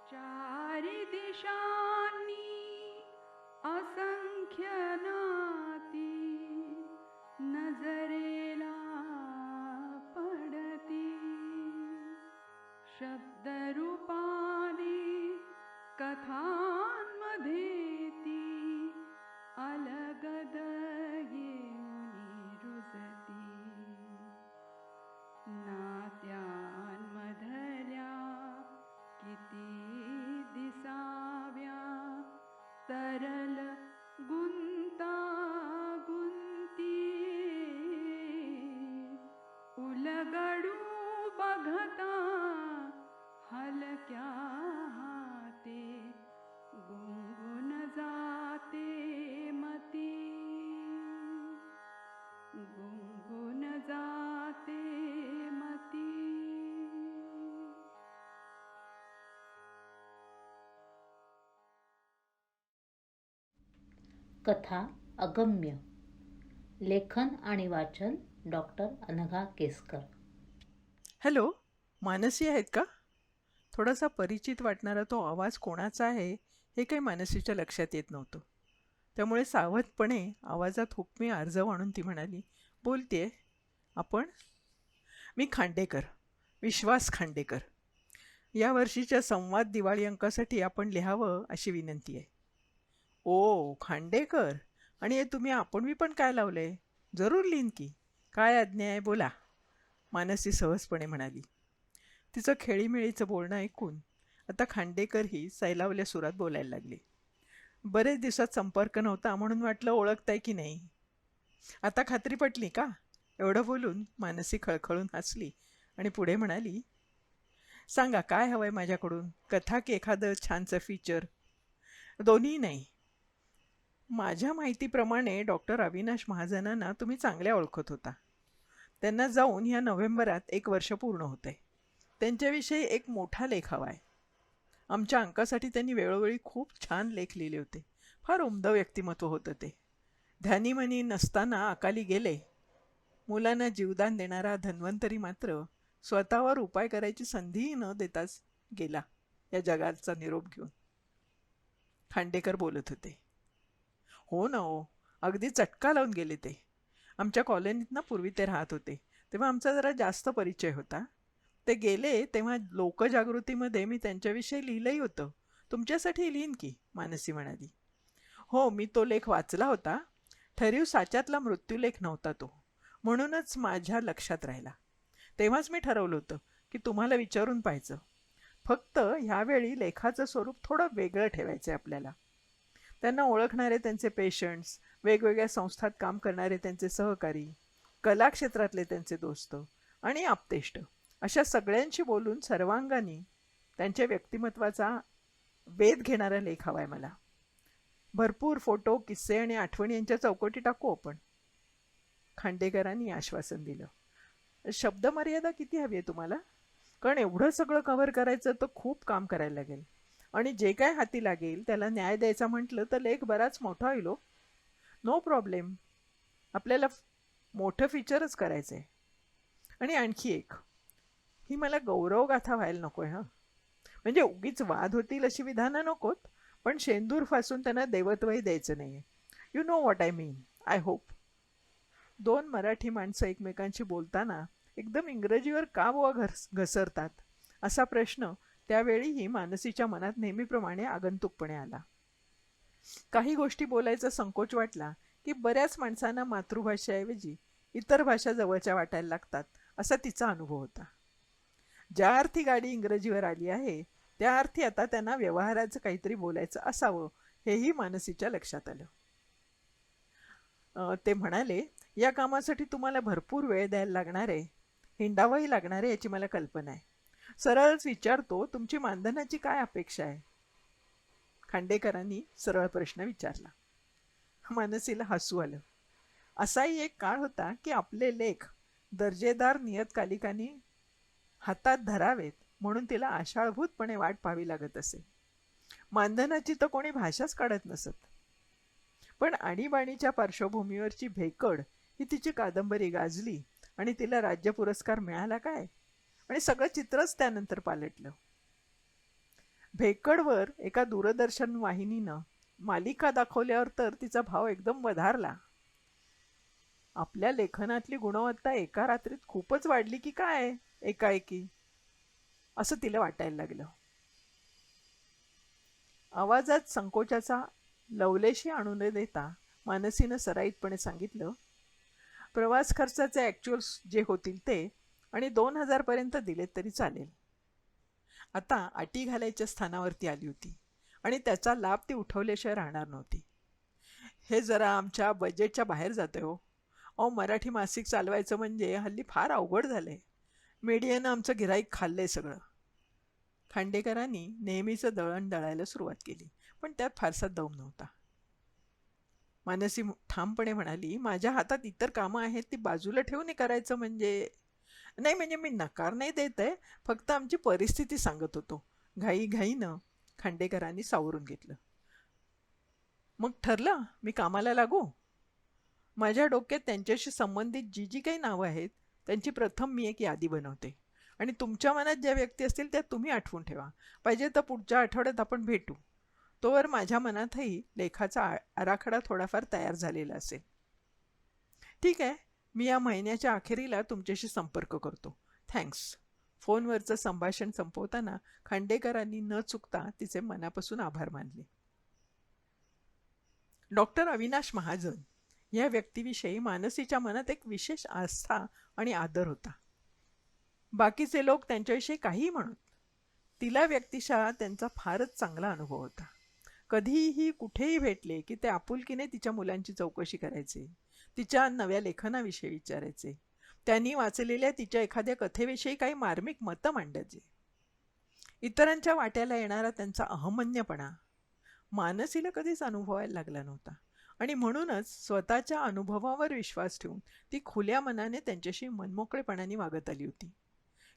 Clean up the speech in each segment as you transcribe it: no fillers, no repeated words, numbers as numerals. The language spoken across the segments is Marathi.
चारी दिशांनी असंख्य नाती नजरेला पडती. शब्दरूपाने कथांमध्ये ती अलगद येऊनी रुजती. नात्यांमधल्या किती दिसाव्या तरल गुंतागुंती. उलगडू बघता हलक्या हाते गुंगुन जाते मती. गुंगुन जाते मती. कथा अगम्य. लेखन आणि वाचन डॉक्टर अनघा केसकर. हॅलो, मानसी आहेत का? थोडासा परिचित वाटणारा तो आवाज कोणाचा आहे हे काही मानसीच्या लक्षात येत नव्हतं. त्यामुळे सावधपणे आवाजात हुकमी आर्जव आणून ती म्हणाली, बोलतेय आपण? मी खांडेकर, विश्वास खांडेकर. या वर्षीच्या संवाद दिवाळी अंकासाठी आपण लिहावं अशी विनंती आहे. ओ खांडेकर, आणि हे तुम्ही आपण पण काय लावलंय? जरूर लिहीन की. काय आज्ञा आहे, बोला, मानसी सहजपणे म्हणाली. तिचं खेळीमेळीचं बोलणं ऐकून आता खांडेकरही सैलावल्या सुरात बोलायला लागले. बरेच दिवसात संपर्क नव्हता म्हणून वाटलं ओळखताय की नाही. आता खात्री पटली का? एवढं बोलून मानसी खळखळून हसली आणि पुढे म्हणाली, सांगा काय हवंय माझ्याकडून? कथा की एखादं छानचं फीचर? दोन्ही नाही. माझ्या माहितीप्रमाणे डॉक्टर अविनाश महाजनांना तुम्ही चांगल्या ओळखत होता. त्यांना जाऊन ह्या नोव्हेंबरात 1 वर्ष पूर्ण होते. त्यांच्याविषयी एक मोठा लेख हवा आहे. आमच्या अंकासाठी त्यांनी वेळोवेळी खूप छान लेख लिहिले होते. फार उमदं व्यक्तिमत्व होतं ते. ध्यानीमनी नसताना अकाली गेले. मुलांना जीवदान देणारा धन्वंतरी मात्र स्वतःवर उपाय करायची संधीही न देताच गेला या जगाचा निरोप घेऊन. खांडेकर बोलत होते. हो ना हो, अगदी चटका लावून गेले ते. आमच्या कॉलनीत ना पूर्वी ते राहत होते, तेव्हा आमचा जरा जास्त परिचय होता. ते गेले तेव्हा लोकजागृतीमध्ये मी त्यांच्याविषयी लिहिलंही होतं. तुमच्यासाठी लिहीन की, मानसी म्हणाली. हो, मी तो लेख वाचला होता. ठरीव साच्यातला मृत्यूलेख नव्हता तो, म्हणूनच माझ्या लक्षात राहिला. तेव्हाच मी ठरवलं होतं की तुम्हाला विचारून पाहायचं. फक्त ह्यावेळी लेखाचं स्वरूप थोडं वेगळं ठेवायचं आहे आपल्याला. त्यांना ओळखणारे त्यांचे पेशंट्स, वेगवेगळ्या संस्थात काम करणारे त्यांचे सहकारी, कलाक्षेत्रातले त्यांचे दोस्त आणि आप्तेष्ट, अशा सगळ्यांशी बोलून सर्वांगाने त्यांच्या व्यक्तिमत्वाचा वेध घेणारा लेख हवा आहे मला. भरपूर फोटो, किस्से आणि आठवणी यांच्या चौकटी टाकू आपण. खांडेकरांनी आश्वासन दिलं. शब्दमर्यादा किती हवी आहे तुम्हाला? कारण एवढं सगळं कव्हर करायचं तर खूप काम करायला लागेल, आणि जे काय हाती लागेल त्याला न्याय द्यायचा म्हटलं तर लेख बराच मोठा होईल. नो प्रॉब्लेम, आपल्याला मोठं फीचरच करायचं आहे. आणि आणखी एक, ही मला गौरवगाथा व्हायला नको आहे. हां, म्हणजे उगीच वाद होतील अशी विधानं नकोत, पण शेंदूर फासून त्यांना देवत्वही द्यायचं नाही आहे. You know what I mean, I hope. 2 Marathi माणसं एकमेकांशी बोलताना एकदम इंग्रजीवर का बुवा घसरतात, असा प्रश्न त्यावेळीही मानसीच्या मनात नेहमीप्रमाणे आगंतुकपणे आला. काही गोष्टी बोलायचा संकोच वाटला की बऱ्याच माणसांना मातृभाषेऐवजी इतर भाषा जवळच्या वाटायला लागतात, असा तिचा अनुभव होता. ज्या अर्थी गाडी इंग्रजीवर आली आहे त्या अर्थी आता त्यांना व्यवहाराचं काहीतरी बोलायचं असावं, हेही मानसीच्या लक्षात आलं. ते म्हणाले, या कामासाठी तुम्हाला भरपूर वेळ द्यायला लागणार आहे, हिंडावंही लागणार आहे, याची मला कल्पना आहे. सरळच विचारतो, तुमची मानधनाची काय अपेक्षा आहे? खांडेकरांनी सरळ प्रश्न विचारला. मानसीला हसू आलं. असाही एक काळ होता की आपले लेख दर्जेदार नियतकालिकांनी हातात धरावेत म्हणून तिला आशाळभूतपणे वाट पाहावी लागत असे. मानधनाची तर कोणी भाषाच काढत नसत. पण आणीबाणीच्या पार्श्वभूमीवरची भेकड ही तिची कादंबरी गाजली आणि तिला राज्य पुरस्कार मिळाला काय, आणि सगळं चित्रच त्यानंतर पालटलं. भेकडवर एका दूरदर्शन वाहिनीनं मालिका दाखवल्यावर तर तिचा भाव एकदम वधारला. आपल्या लेखनातली गुणवत्ता एका रात्रीत खूपच वाढली की काय एकाएकी, असं तिला वाटायला लागलं. आवाजात संकोचाचा लवलेशी आणू न देता मानसीनं सराईतपणे सांगितलं, प्रवास खर्चाचे ॲक्च्युअल्स जे होतील ते आणि 2,000 पर्यंत दिलेत तरी चालेल. आता अटी घालायच्या स्थानावरती आली होती आणि त्याचा लाभ ती उठवल्याशिवाय राहणार नव्हती. हे जरा आमच्या बजेटच्या बाहेर जाते हो. मराठी मासिक चालवायचं म्हणजे हल्ली फार अवघड झालंय. मीडियानं आमचं गिऱ्हाईक खाल्लंय सगळं. खांडेकरांनी नेहमीचं दळण दळायला सुरुवात केली, पण त्यात फारसा दम नव्हता. मानसी ठामपणे म्हणाली, माझ्या हातात इतर कामं आहेत, ती बाजूला ठेवून करायचं म्हणजे नाही. म्हणजे मी नकार नाही देत आहे, फक्त आमची परिस्थिती सांगत होतो. घाईघाईनं खांडेकरांनी सावरून घेतलं. मग ठरलं मी कामाला लागू. माझ्या डोक्यात त्यांच्याशी संबंधित जी जी काही नावं आहेत त्यांची प्रथम मी एक यादी बनवते आणि तुमच्या मनात ज्या व्यक्ती असतील त्या तुम्ही आठवून ठेवा. पाहिजे तर पुढच्या आठवड्यात आपण भेटू. तोवर माझ्या मनातही लेखाचा आराखडा थोडाफार तयार झालेला असेल. ठीक आहे, मी या महिन्याच्या अखेरीला तुमच्याशी संपर्क करतो. थँक्स. फोनवरचं संभाषण संपवताना खांडेकरांनी न चुकता तिचे मनापासून आभार मानले. डॉक्टर अविनाश महाजन या व्यक्तीविषयी मानसीच्या मनात एक विशेष आस्था आणि आदर होता. बाकीचे लोक त्यांच्याविषयी काहीही म्हणत, तिला व्यक्तिशः त्यांचा फारच चांगला अनुभव होता. कधीही कुठेही भेटले की ते आपुलकीने तिच्या मुलांची चौकशी करायचे, तिच्या नव्या लेखनाविषयी विचारायचे, त्यांनी वाचलेल्या तिच्या एखाद्या कथेविषयी काही मार्मिक मतं मांडायचे. इतरांच्या वाट्याला येणारा त्यांचा अहमन्यपणा मानसीला कधीच अनुभवायला लागला नव्हता आणि म्हणूनच स्वतःच्या अनुभवावर विश्वास ठेवून ती खुल्या मनाने त्यांच्याशी मनमोकळेपणाने वागत आली होती.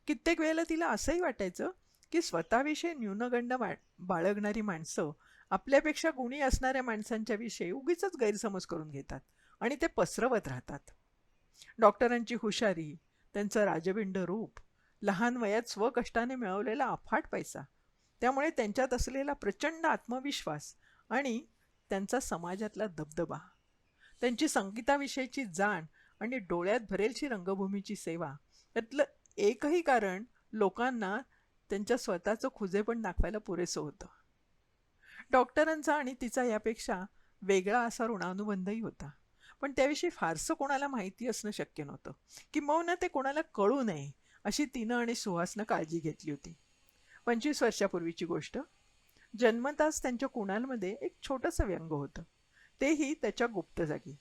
कित्येक वेळेला तिला असंही वाटायचं की स्वतःविषयी न्यूनगंड बाळगणारी माणसं आपल्यापेक्षा गुणी असणाऱ्या माणसांच्या विषयी उगीचच गैरसमज करून घेतात आणि ते पसरवत राहतात. डॉक्टरांची हुशारी, त्यांचं राजबिंड रूप, लहान वयात स्वकष्टाने मिळवलेला अफाट पैसा, त्यामुळे त्यांच्यात असलेला प्रचंड आत्मविश्वास आणि त्यांचा समाजातला दबदबा, त्यांची संगीताविषयीची जाण आणि डोळ्यात भरेलशी रंगभूमीची सेवा, यातलं एकही कारण लोकांना त्यांच्या स्वतःचं खुजेपण दाखवायला पुरेसं होतं. डॉक्टरांचा आणि तिचा यापेक्षा वेगळा असा ऋणानुबंधही होता, पण त्याविषयी फारसं कोणाला माहिती असणं शक्य नव्हतं. किंबहुना ते कोणाला कळू नये अशी तिनं आणि सुहासनं काळजी घेतली होती. 25 वर्षापूर्वीची गोष्ट. जन्मताच त्यांच्या कुणालमध्ये एक छोटंसं व्यंग होतं, तेही त्याच्या गुप्त जागी.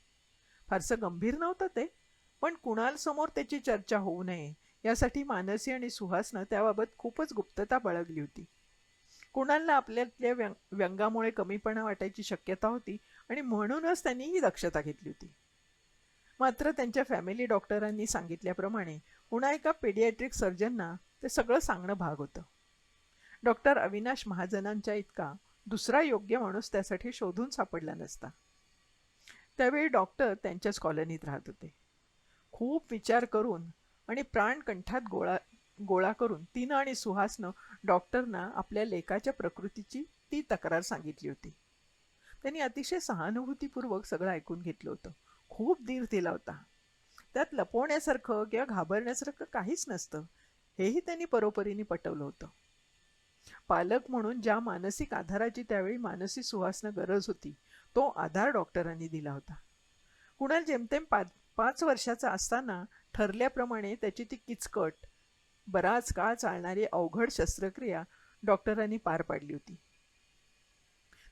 फारसं गंभीर नव्हतं ते, पण कुणालसमोर त्याची चर्चा होऊ नये यासाठी मानसी आणि सुहासनं त्याबाबत खूपच गुप्तता बाळगली होती. कुणालला आपल्यातल्या व्यंगामुळे कमीपणा वाटायची शक्यता होती आणि म्हणूनच त्यांनी ही दक्षता घेतली होती. मात्र त्यांच्या फॅमिली डॉक्टरांनी सांगितल्याप्रमाणे पुन्हा एका पेडियाट्रिक सर्जनना ते सगळं सांगणं भाग होतं. डॉक्टर अविनाश महाजनांच्या इतका दुसरा योग्य माणूस त्यासाठी शोधून सापडला नसता. त्यावेळी डॉक्टर त्यांच्याच कॉलनीत राहत होते. खूप विचार करून आणि प्राण कंठात गोळा करून तिनं आणि सुहासनं डॉक्टरना आपल्या लेकाच्या प्रकृतीची ती तक्रार सांगितली होती. त्यांनी अतिशय सहानुभूतीपूर्वक सगळं ऐकून घेतलं होतं. खूप धीर दिला होता. त्यात लपवण्यासारखं किंवा घाबरण्यासारखं काहीच नसतं हेही त्यांनी परोपरीने पटवलं होतं. पालक म्हणून ज्या मानसिक आधाराची त्यावेळी मानसी सुहासनं गरज होती तो आधार डॉक्टरांनी दिला होता. कुणाल जेमतेम 5 वर्षाचा असताना ठरल्याप्रमाणे त्याची ती किचकट, बराच काळ चालणारी अवघड शस्त्रक्रिया डॉक्टरांनी पार पाडली होती.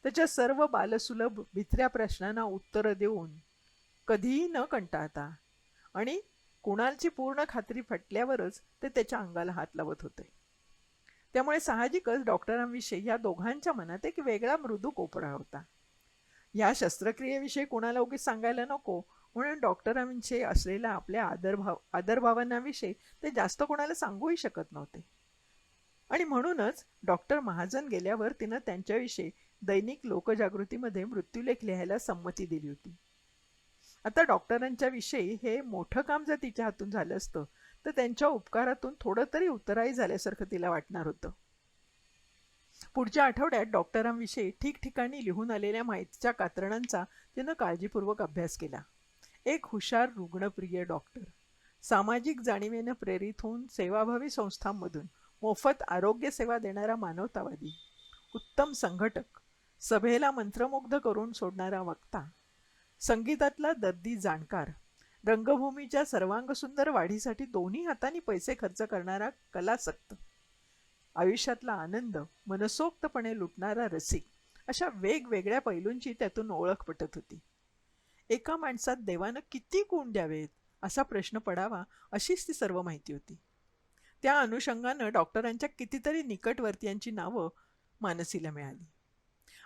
त्याच्या सर्व बालसुलभ भित्र्या प्रश्नांना उत्तरं देऊन कधीही न कंटाळता आणि कुणालची पूर्ण खात्री फटल्यावरच ते त्याच्या अंगाला हात लावत होते. त्यामुळे साहजिकच डॉक्टरांविषयी या दोघांच्या मनात एक वेगळा मृदू कोपरा होता. या शस्त्रक्रियेविषयी कुणाला उगीच सांगायला नको म्हणून डॉक्टरांविषयी असलेल्या आपल्या आदरभावनाविषयी ते जास्त कोणाला सांगूही शकत नव्हते. आणि म्हणूनच डॉक्टर महाजन गेल्यावर तिनं त्यांच्याविषयी दैनिक लोकजागृतीमध्ये मृत्यूलेख लिहायला संमती दिली होती. आता डॉक्टरांच्या विषयी हे मोठं काम जर तिच्या हातून झालं असतं तर त्यांच्या उपकारातून थोडं तरी उतराई झाल्यासारखं तिला वाटणार होतं. पुढच्या आठवड्यात डॉक्टरांविषयी ठिकठिकाणी लिहून आलेल्या माहितीच्या कात्रणांचा तिनं काळजीपूर्वक अभ्यास केला. एक हुशार रुग्णप्रिय डॉक्टर, सामाजिक जाणीवेनं प्रेरित होऊन सेवाभावी संस्थांमधून मोफत आरोग्य सेवा देणारा मानवतावादी, उत्तम संघटक, सभेला मंत्रमुग्ध करून सोडणारा वक्ता, संगीतातला दर्दी जाणकार, रंगभूमीच्या सर्वांगसुंदर वाढीसाठी दोन्ही हातांनी पैसे खर्च करणारा कलासक्त, आयुष्यातला आनंद मनसोक्तपणे लुटणारा रसिक, अशा वेगवेगळ्या पैलूंची त्यातून ओळख पटत होती. एका माणसात देवानं किती गुण द्यावेत असा प्रश्न पडावा अशीच ती सर्व माहिती होती. त्या अनुषंगानं डॉक्टरांच्या कितीतरी निकटवर्तीयांची नावं मानसीला मिळाली.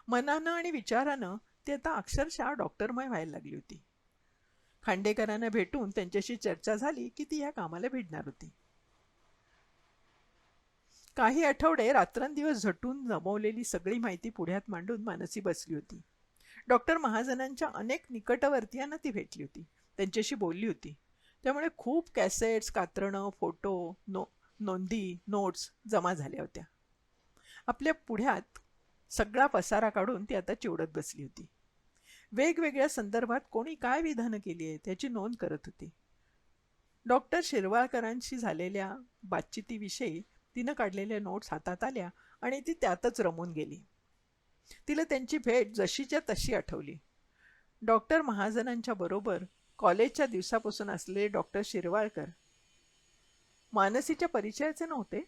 मनानं आणि विचारानं ती आता अक्षरशः डॉक्टरमय व्हायला लागली होती. खांडेकरांना भेटून त्यांच्याशी चर्चा झाली की ती या कामाला भिडणार होती. काही आठवडे रात्रंदिवस झटून जमवलेली सगळी माहिती पुढ्यात मांडून मानसी बसली होती. डॉक्टर महाजनांच्या अनेक निकटवर्तीयांना ती भेटली होती, त्यांच्याशी बोलली होती. त्यामुळे खूप कॅसेट्स, कात्रणं, फोटो, नोंदी, नोट्स जमा झाल्या होत्या. आपल्या पुढ्यात सगळा पसारा काढून ती आता चिवडत बसली होती. वेगवेगळ्या संदर्भात कोणी काय विधानं केली आहेत याची नोंद करत होती. डॉक्टर शिरवाळकरांशी झालेल्या बातचितीविषयी तिनं काढलेल्या नोट्स हातात आल्या आणि ती त्यातच रमून गेली. तिला त्यांची भेट जशीच्या तशी आठवली. डॉक्टर महाजनांच्या बरोबर कॉलेजच्या दिवसापासून असलेले डॉक्टर शिरवाळकर मानसीच्या परिचयाचे नव्हते,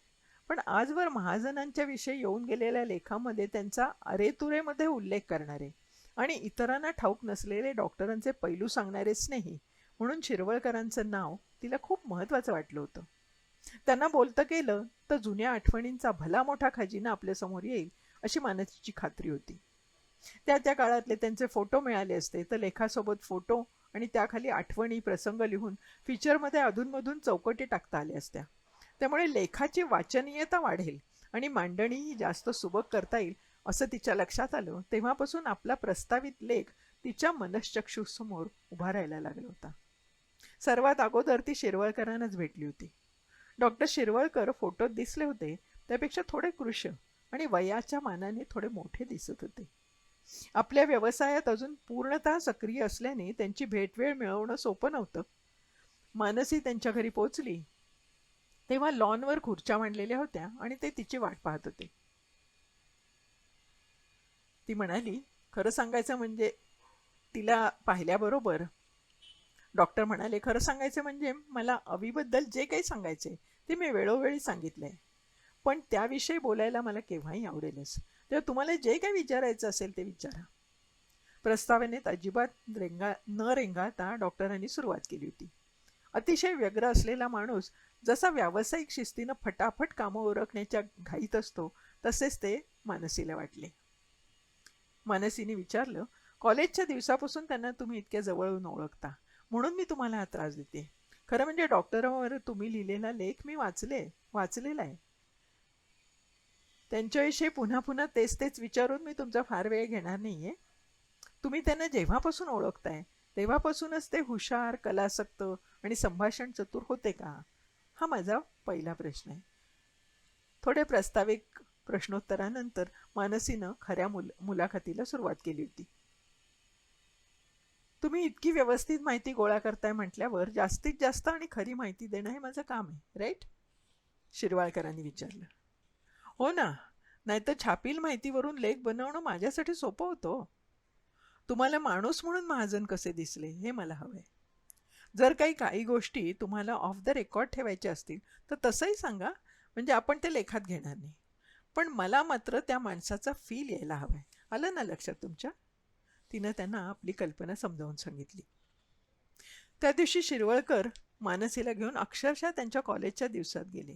पण आजवर महाजनांच्या विषयी येऊन गेलेल्या लेखामध्ये त्यांचा अरेतुरेमध्ये उल्लेख करणारे आणि इतरांना ठाऊक नसलेले डॉक्टरांचे पैलू सांगणारे स्नेही म्हणून शिरवळकरांचं नाव तिला खूप महत्त्वाचं वाटलं होतं. त्यांना बोलतं केलं तर जुन्या आठवणींचा भला मोठा खजिना आपल्यासमोर येईल अशी मानसीची खात्री होती. त्या काळातले त्यांचे फोटो मिळाले असते तर लेखासोबत फोटो आणि त्याखाली आठवणी, प्रसंग लिहून फीचरमध्ये अधूनमधून चौकटी टाकता आल्या असत्या. त्यामुळे लेखाची वाचनीयता वाढेल आणि मांडणीही जास्त सुबक करता येईल असं तिच्या लक्षात आलं. तेव्हापासून आपला प्रस्तावित लेख तिच्या मनश्चक्षुसमोर उभा राहायला लागला होता. सर्वात अगोदर ती शिरवळकरांनाच भेटली होती. डॉक्टर शिरवळकर फोटोत दिसले होते त्यापेक्षा थोडे कृश आणि वयाच्या मानाने थोडे मोठे दिसत होते. आपल्या व्यवसायात अजून पूर्णतः सक्रिय असल्याने त्यांची भेटवेळ मिळवणं सोपं नव्हतं. मानसी त्यांच्या घरी पोचली तेव्हा लॉनवर खुर्च्या मांडलेल्या होत्या आणि ते तिची वाट पाहत होते. ती म्हणाली, खरं सांगायचं म्हणजे तिला पाहिल्याबरोबर डॉक्टर म्हणाले, खरं सांगायचं म्हणजे मला अवीबद्दल जे काही सांगायचे ते मी वेळोवेळी सांगितलंय, पण त्याविषयी बोलायला मला केव्हाही आवडेलच. तेव्हा तुम्हाला जे काही विचारायचं असेल ते विचारा. प्रस्तावनेत अजिबात न रेंगाळता डॉक्टरांनी सुरुवात केली होती. अतिशय व्यग्र असलेला माणूस जसा व्यावसायिक शिस्तीनं फटाफट कामं ओळखण्याच्या घाईत असतो तसेच ते मानसीला वाटले. मानसीने विचारलं, कॉलेजच्या दिवसापासून त्यांना तुम्ही इतक्या जवळून ओळखता म्हणून मी तुम्हाला हा त्रास देते. खरं म्हणजे डॉक्टरांवर तुम्ही लिहिलेला लेख मी वाचलेला आहे. त्यांच्याविषयी पुन्हा पुन्हा तेच विचारून मी तुमचा फार वेळ घेणार नाहीये. तुम्ही त्यांना जेव्हापासून ओळखताय तेव्हापासूनच ते हुशार, कलासक्त आणि संभाषण चतुर होते का? हा माझा पहिला प्रश्न आहे. थोडे प्रास्ताविक प्रश्नोत्तरानंतर मानसीनं खऱ्या मुलाखतीला सुरुवात केली होती. तुम्ही इतकी व्यवस्थित माहिती गोळा करताय म्हटल्यावर जास्तीत जास्त आणि खरी माहिती देणं हे माझं काम आहे, राईट? शिरवाळकरांनी विचारलं. हो ना, नाहीतर छापील माहितीवरून लेख बनवणं माझ्यासाठी सोपं होतं. तुम्हाला माणूस म्हणून महाजन कसे दिसले हे मला हवंय. जर काही गोष्टी तुम्हाला ऑफ द रेकॉर्ड ठेवायच्या असतील तर तसंही सांगा, म्हणजे आपण ते लेखात घेणार नाही. पण मला मात्र त्या माणसाचा फील यायला हवाय. आलं ना लक्षात तुमच्या? तिनं त्यांना आपली कल्पना समजावून सांगितली. त्या दिवशी शिरवळकर मानसीला घेऊन अक्षरशः त्यांच्या कॉलेजच्या दिवसात गेले.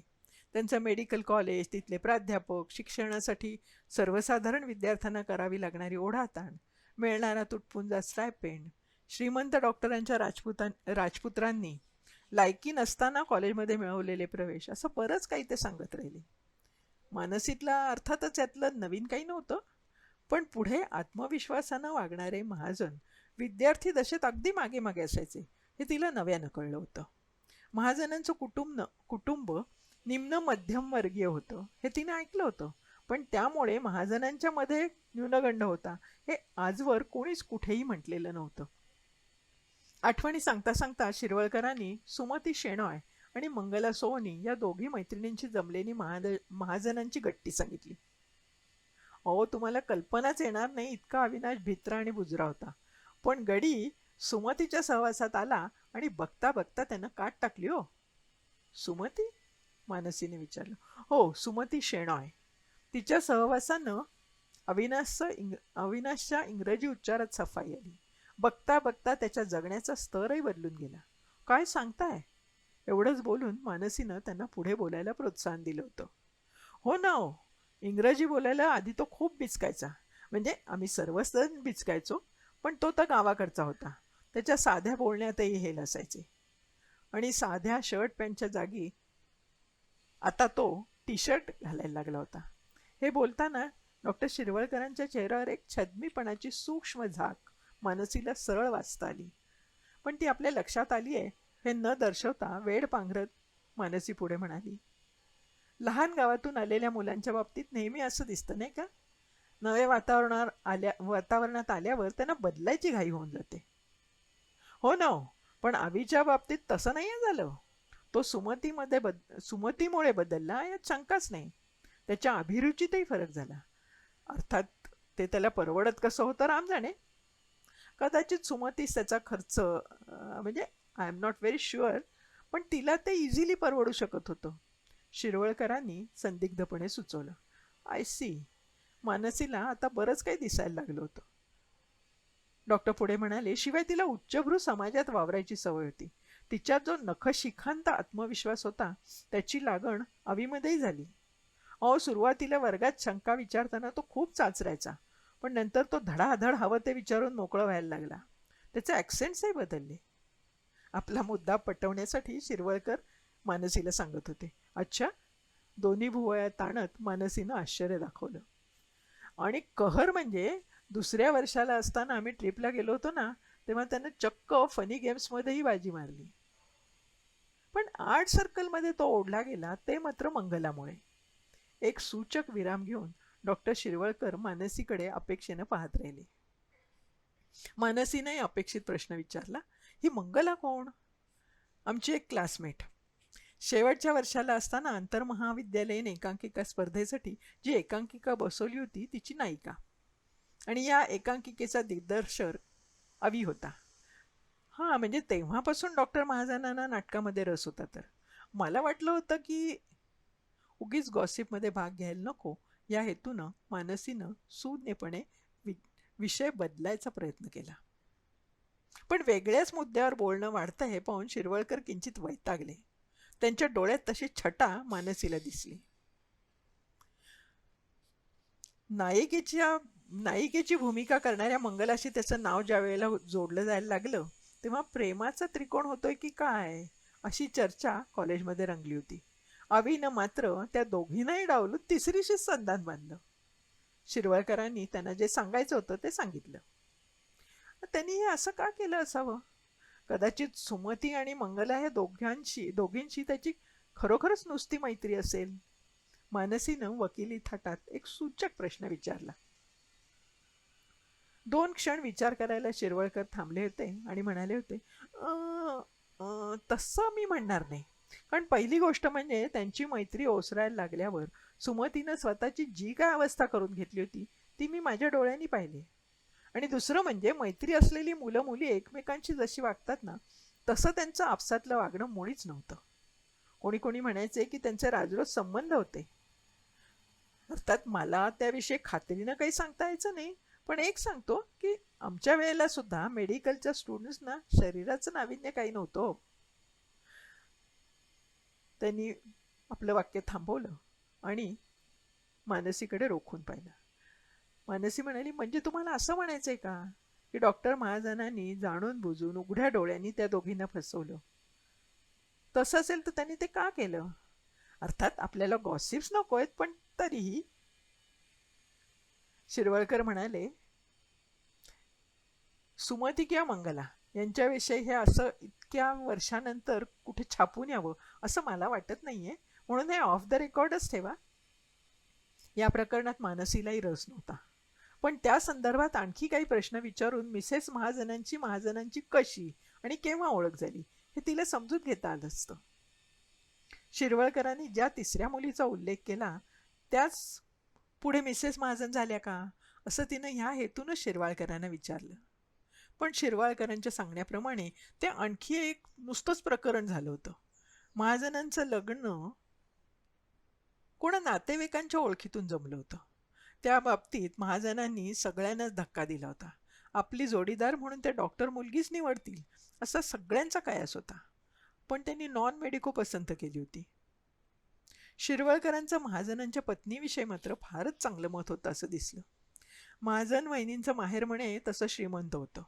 त्यांचं मेडिकल कॉलेज, तिथले प्राध्यापक, शिक्षणासाठी सर्वसाधारण विद्यार्थ्यांना करावी लागणारी ओढाताण, मिळणारा तुटपुंजा स्टायपेंड, श्रीमंत डॉक्टरांच्या राजपुत्रांनी लायकी नसताना कॉलेजमध्ये मिळवलेले प्रवेश, असं बरंच काही ते सांगत राहिले. मानसीतला अर्थातच यातलं नवीन काही नव्हतं, पण पुढे आत्मविश्वासानं वागणारे महाजन विद्यार्थी दशेत अगदी मागे मागे असायचे हे तिला नव्यानं कळलं होतं. महाजनांचं कुटुंब निम्न मध्यमवर्गीय होतं हे तिने ऐकलं होतं, पण त्यामुळे महाजनांच्या मध्ये न्यूनगंड होता हे आजवर कोणीच कुठेही म्हटलेलं नव्हतं. आठवणी सांगता सांगता शिरवळकरांनी सुमती शेणॉय आणि मंगला सोहनी या दोघी मैत्रिणींची जमलेली महाजनांची गट्टी सांगितली. अहो, तुम्हाला कल्पनाच येणार नाही इतका अविनाश भित्रा आणि बुजरा होता. पण गडी सुमतीच्या सहवासात आला आणि बघता बघता त्यानं काट टाकली. हो. सुमती? मानसीने विचारलं. हो, सुमती शेणॉय. तिच्या सहवासानं अविनाशच्या इंग्रजी उच्चारात सफाई आली. बघता बघता त्याच्या जगण्याचा स्तरही बदलून गेला. काय सांगताय? एवढंच बोलून मानसीनं त्यांना पुढे बोलायला प्रोत्साहन दिलं होतं. हो ना हो, इंग्रजी बोलायला आधी तो खूप बिचकायचा. म्हणजे आम्ही सर्वच जण बिचकायचो, पण तो तर गावाकडचा होता. त्याच्या साध्या बोलण्यातही हेल असायचे. आणि साध्या शर्ट पॅन्टच्या जागी आता तो टी शर्ट घालायला लागला होता. हे बोलताना डॉक्टर शिरवळकरांच्या चेहऱ्यावर एक छद्मीपणाची सूक्ष्म झाक मानसीला सरळ वाचता आली. पण ती आपल्या लक्षात आली आहे हे न दर्शवता वेड पांघरत मानसी पुढे म्हणाली. लहान गावातून आलेल्या मुलांच्या बाबतीत नेहमी असं दिसतं नाही का? नव्या वातावरणात आल्यावर त्यांना बदलायची घाई होऊन जाते. हो ना, पण आवीच्या बाबतीत तसं नाही झालं. तो सुमतीमुळे बदलला यात शंकाच नाही. त्याच्या अभिरुचीतही फरक झाला. अर्थात ते त्याला परवडत कसं होतं राम जाणे. कदाचित सुमतीस त्याचा खर्च म्हणजे I am not very sure, पण तिला ते इझिली परवडू शकत होतं. शिरवळकरांनी संदिग्धपणे सुचवलं. I C. मानसीला आता बरंच काही दिसायला लागलं होतं. डॉक्टर पुढे म्हणाले, शिवाय तिला उच्चभ्रू समाजात वावरायची सवय होती. तिच्यात जो नखशिखांत आत्मविश्वास होता त्याची लागण अवीमध्येही झाली. अहो, सुरुवातीला वर्गात शंका विचारताना तो खूप चाचरायचा, पण नंतर तो धडाधड हवं ते विचारून मोकळं व्हायला लागला. त्याचे ॲक्सेंट्सही बदलले. आपला मुद्दा पटवण्यासाठी शिरवळकर मानसीला सांगत होते. अच्छा. दोन्ही भुवया ताणत मानसीनं आश्चर्य दाखवलं. आणि कहर म्हणजे दुसऱ्या वर्षाला असताना आम्ही ट्रिपला गेलो होतो ना, तेव्हा त्यानं चक्क फनी गेम्समध्येही बाजी मारली. पण आर्ट सर्कलमध्ये तो ओढला गेला ते मात्र मंगलामुळे. एक सूचक विराम घेऊन डॉक्टर शिरवळकर मानसीकडे अपेक्षेनं पाहत राहिले. मानसीने अपेक्षित प्रश्न विचारला. ही मंगला कोण? आमची एक क्लासमेट. शेवटच्या वर्षाला असताना आंतरमहाविद्यालयीन एकांकिका स्पर्धेसाठी जी एकांकिका बसवली होती तिची नायिका. आणि या एकांकिकेचा दिग्दर्शक अवी होता. हां, म्हणजे तेव्हापासून डॉक्टर महाजनांना नाटकामध्ये रस होता. तर मला वाटलं होतं की उगीच गॉसिपमध्ये भाग घ्यायला नको या हेतूनं मानसीनं सूज्ञपणे विषय बदलायचा प्रयत्न केला. पण वेगळ्याच मुद्द्यावर बोलणं वाढतं हे पाहून शिरवळकर किंचित वैतागले. त्यांच्या डोळ्यात तशी छटा मानसीला दिसली. नायिकेची भूमिका करणाऱ्या मंगलाशी त्याचं नाव ज्या वेळेला जोडलं जायला लागलं तेव्हा प्रेमाचा त्रिकोण होतोय की काय अशी चर्चा कॉलेजमध्ये रंगली होती. अवीनं मात्र त्या दोघींनाही डावलून तिसरीशीच संधान बांधलं. शिरवळकरांनी त्यांना जे सांगायचं होतं ते सांगितलं. त्यांनी हे असं का केलं असावं? कदाचित सुमती आणि मंगला ह्या दोघींशी त्याची खरोखरच नुसती मैत्री असेल. मानसीनं वकिली थाटात एक सूचक प्रश्न विचारला. 2 क्षण विचार करायला शिरवळकर थांबले होते आणि म्हणाले होते, तसं मी म्हणणार नाही. कारण पहिली गोष्ट म्हणजे त्यांची मैत्री ओसरायला लागल्यावर सुमतीनं स्वतःची जी काय अवस्था करून घेतली होती ती मी माझ्या डोळ्यांनी पाहिली. आणि दुसरं म्हणजे मैत्री असलेली मुलं मुली एकमेकांशी जशी वागतात ना तसं त्यांचं आपसातलं वागणं मुळीच नव्हतं. कोणी कोणी म्हणायचे की त्यांचे राजरोज संबंध होते. अर्थात मला त्याविषयी खात्रीनं काही सांगता यायचं नाही, पण एक सांगतो की आमच्या वेळेला सुद्धा मेडिकलच्या स्टुडंट्सना शरीराचं नाविन्य काही नव्हतं. त्यांनी आपलं वाक्य थांबवलं आणि मानसीकडे रोखून पाहिलं. मानसी म्हणाली, म्हणजे तुम्हाला असं म्हणायचंय का की डॉक्टर महाजनांनी जाणून बुजून उघड्या डोळ्यांनी त्या दोघींना फसवलं? तसं असेल तर त्यांनी ते का केलं? अर्थात आपल्याला गॉसिप्स नको आहेत, पण तरीही. शिरवळकर म्हणाले, सुमती किंवा मंगला यांच्याविषयी हे असं इतक्या वर्षानंतर कुठे छापून यावं असं मला वाटत नाहीये, म्हणून हे ऑफ द रेकॉर्डच ठेवा. या प्रकरणात मानसीलाही रस नव्हता. पण त्या संदर्भात आणखी काही प्रश्न विचारून मिसेस महाजनांची कशी आणि केव्हा ओळख झाली हे तिला समजून घेता आलं असतं. शिरवळकरांनी ज्या तिसऱ्या मुलीचा उल्लेख केला त्याच पुढे मिसेस महाजन झाल्या का, असं तिनं ह्या हेतूनच शिरवाळकरांना विचारलं. पण शिरवाळकरांच्या सांगण्याप्रमाणे ते आणखी एक नुसतंच प्रकरण झालं होतं. महाजनांचं लग्न कोणा नातेवाईकांच्या ओळखीतून जमलं होतं. त्या बाबतीत महाजनांनी सगळ्यांनाच धक्का दिला होता. आपली जोडीदार म्हणून ते डॉक्टर मुलगीच निवडतील असा सगळ्यांचा कयास होता. पण त्यांनी नॉन मेडिको पसंत केली होती. शिरवळकरांचं महाजनांच्या पत्नीविषयी मात्र फारच चांगलं मत होतं असं दिसलं. महाजन वहिनींचं माहेर म्हणे तसं श्रीमंत होतं,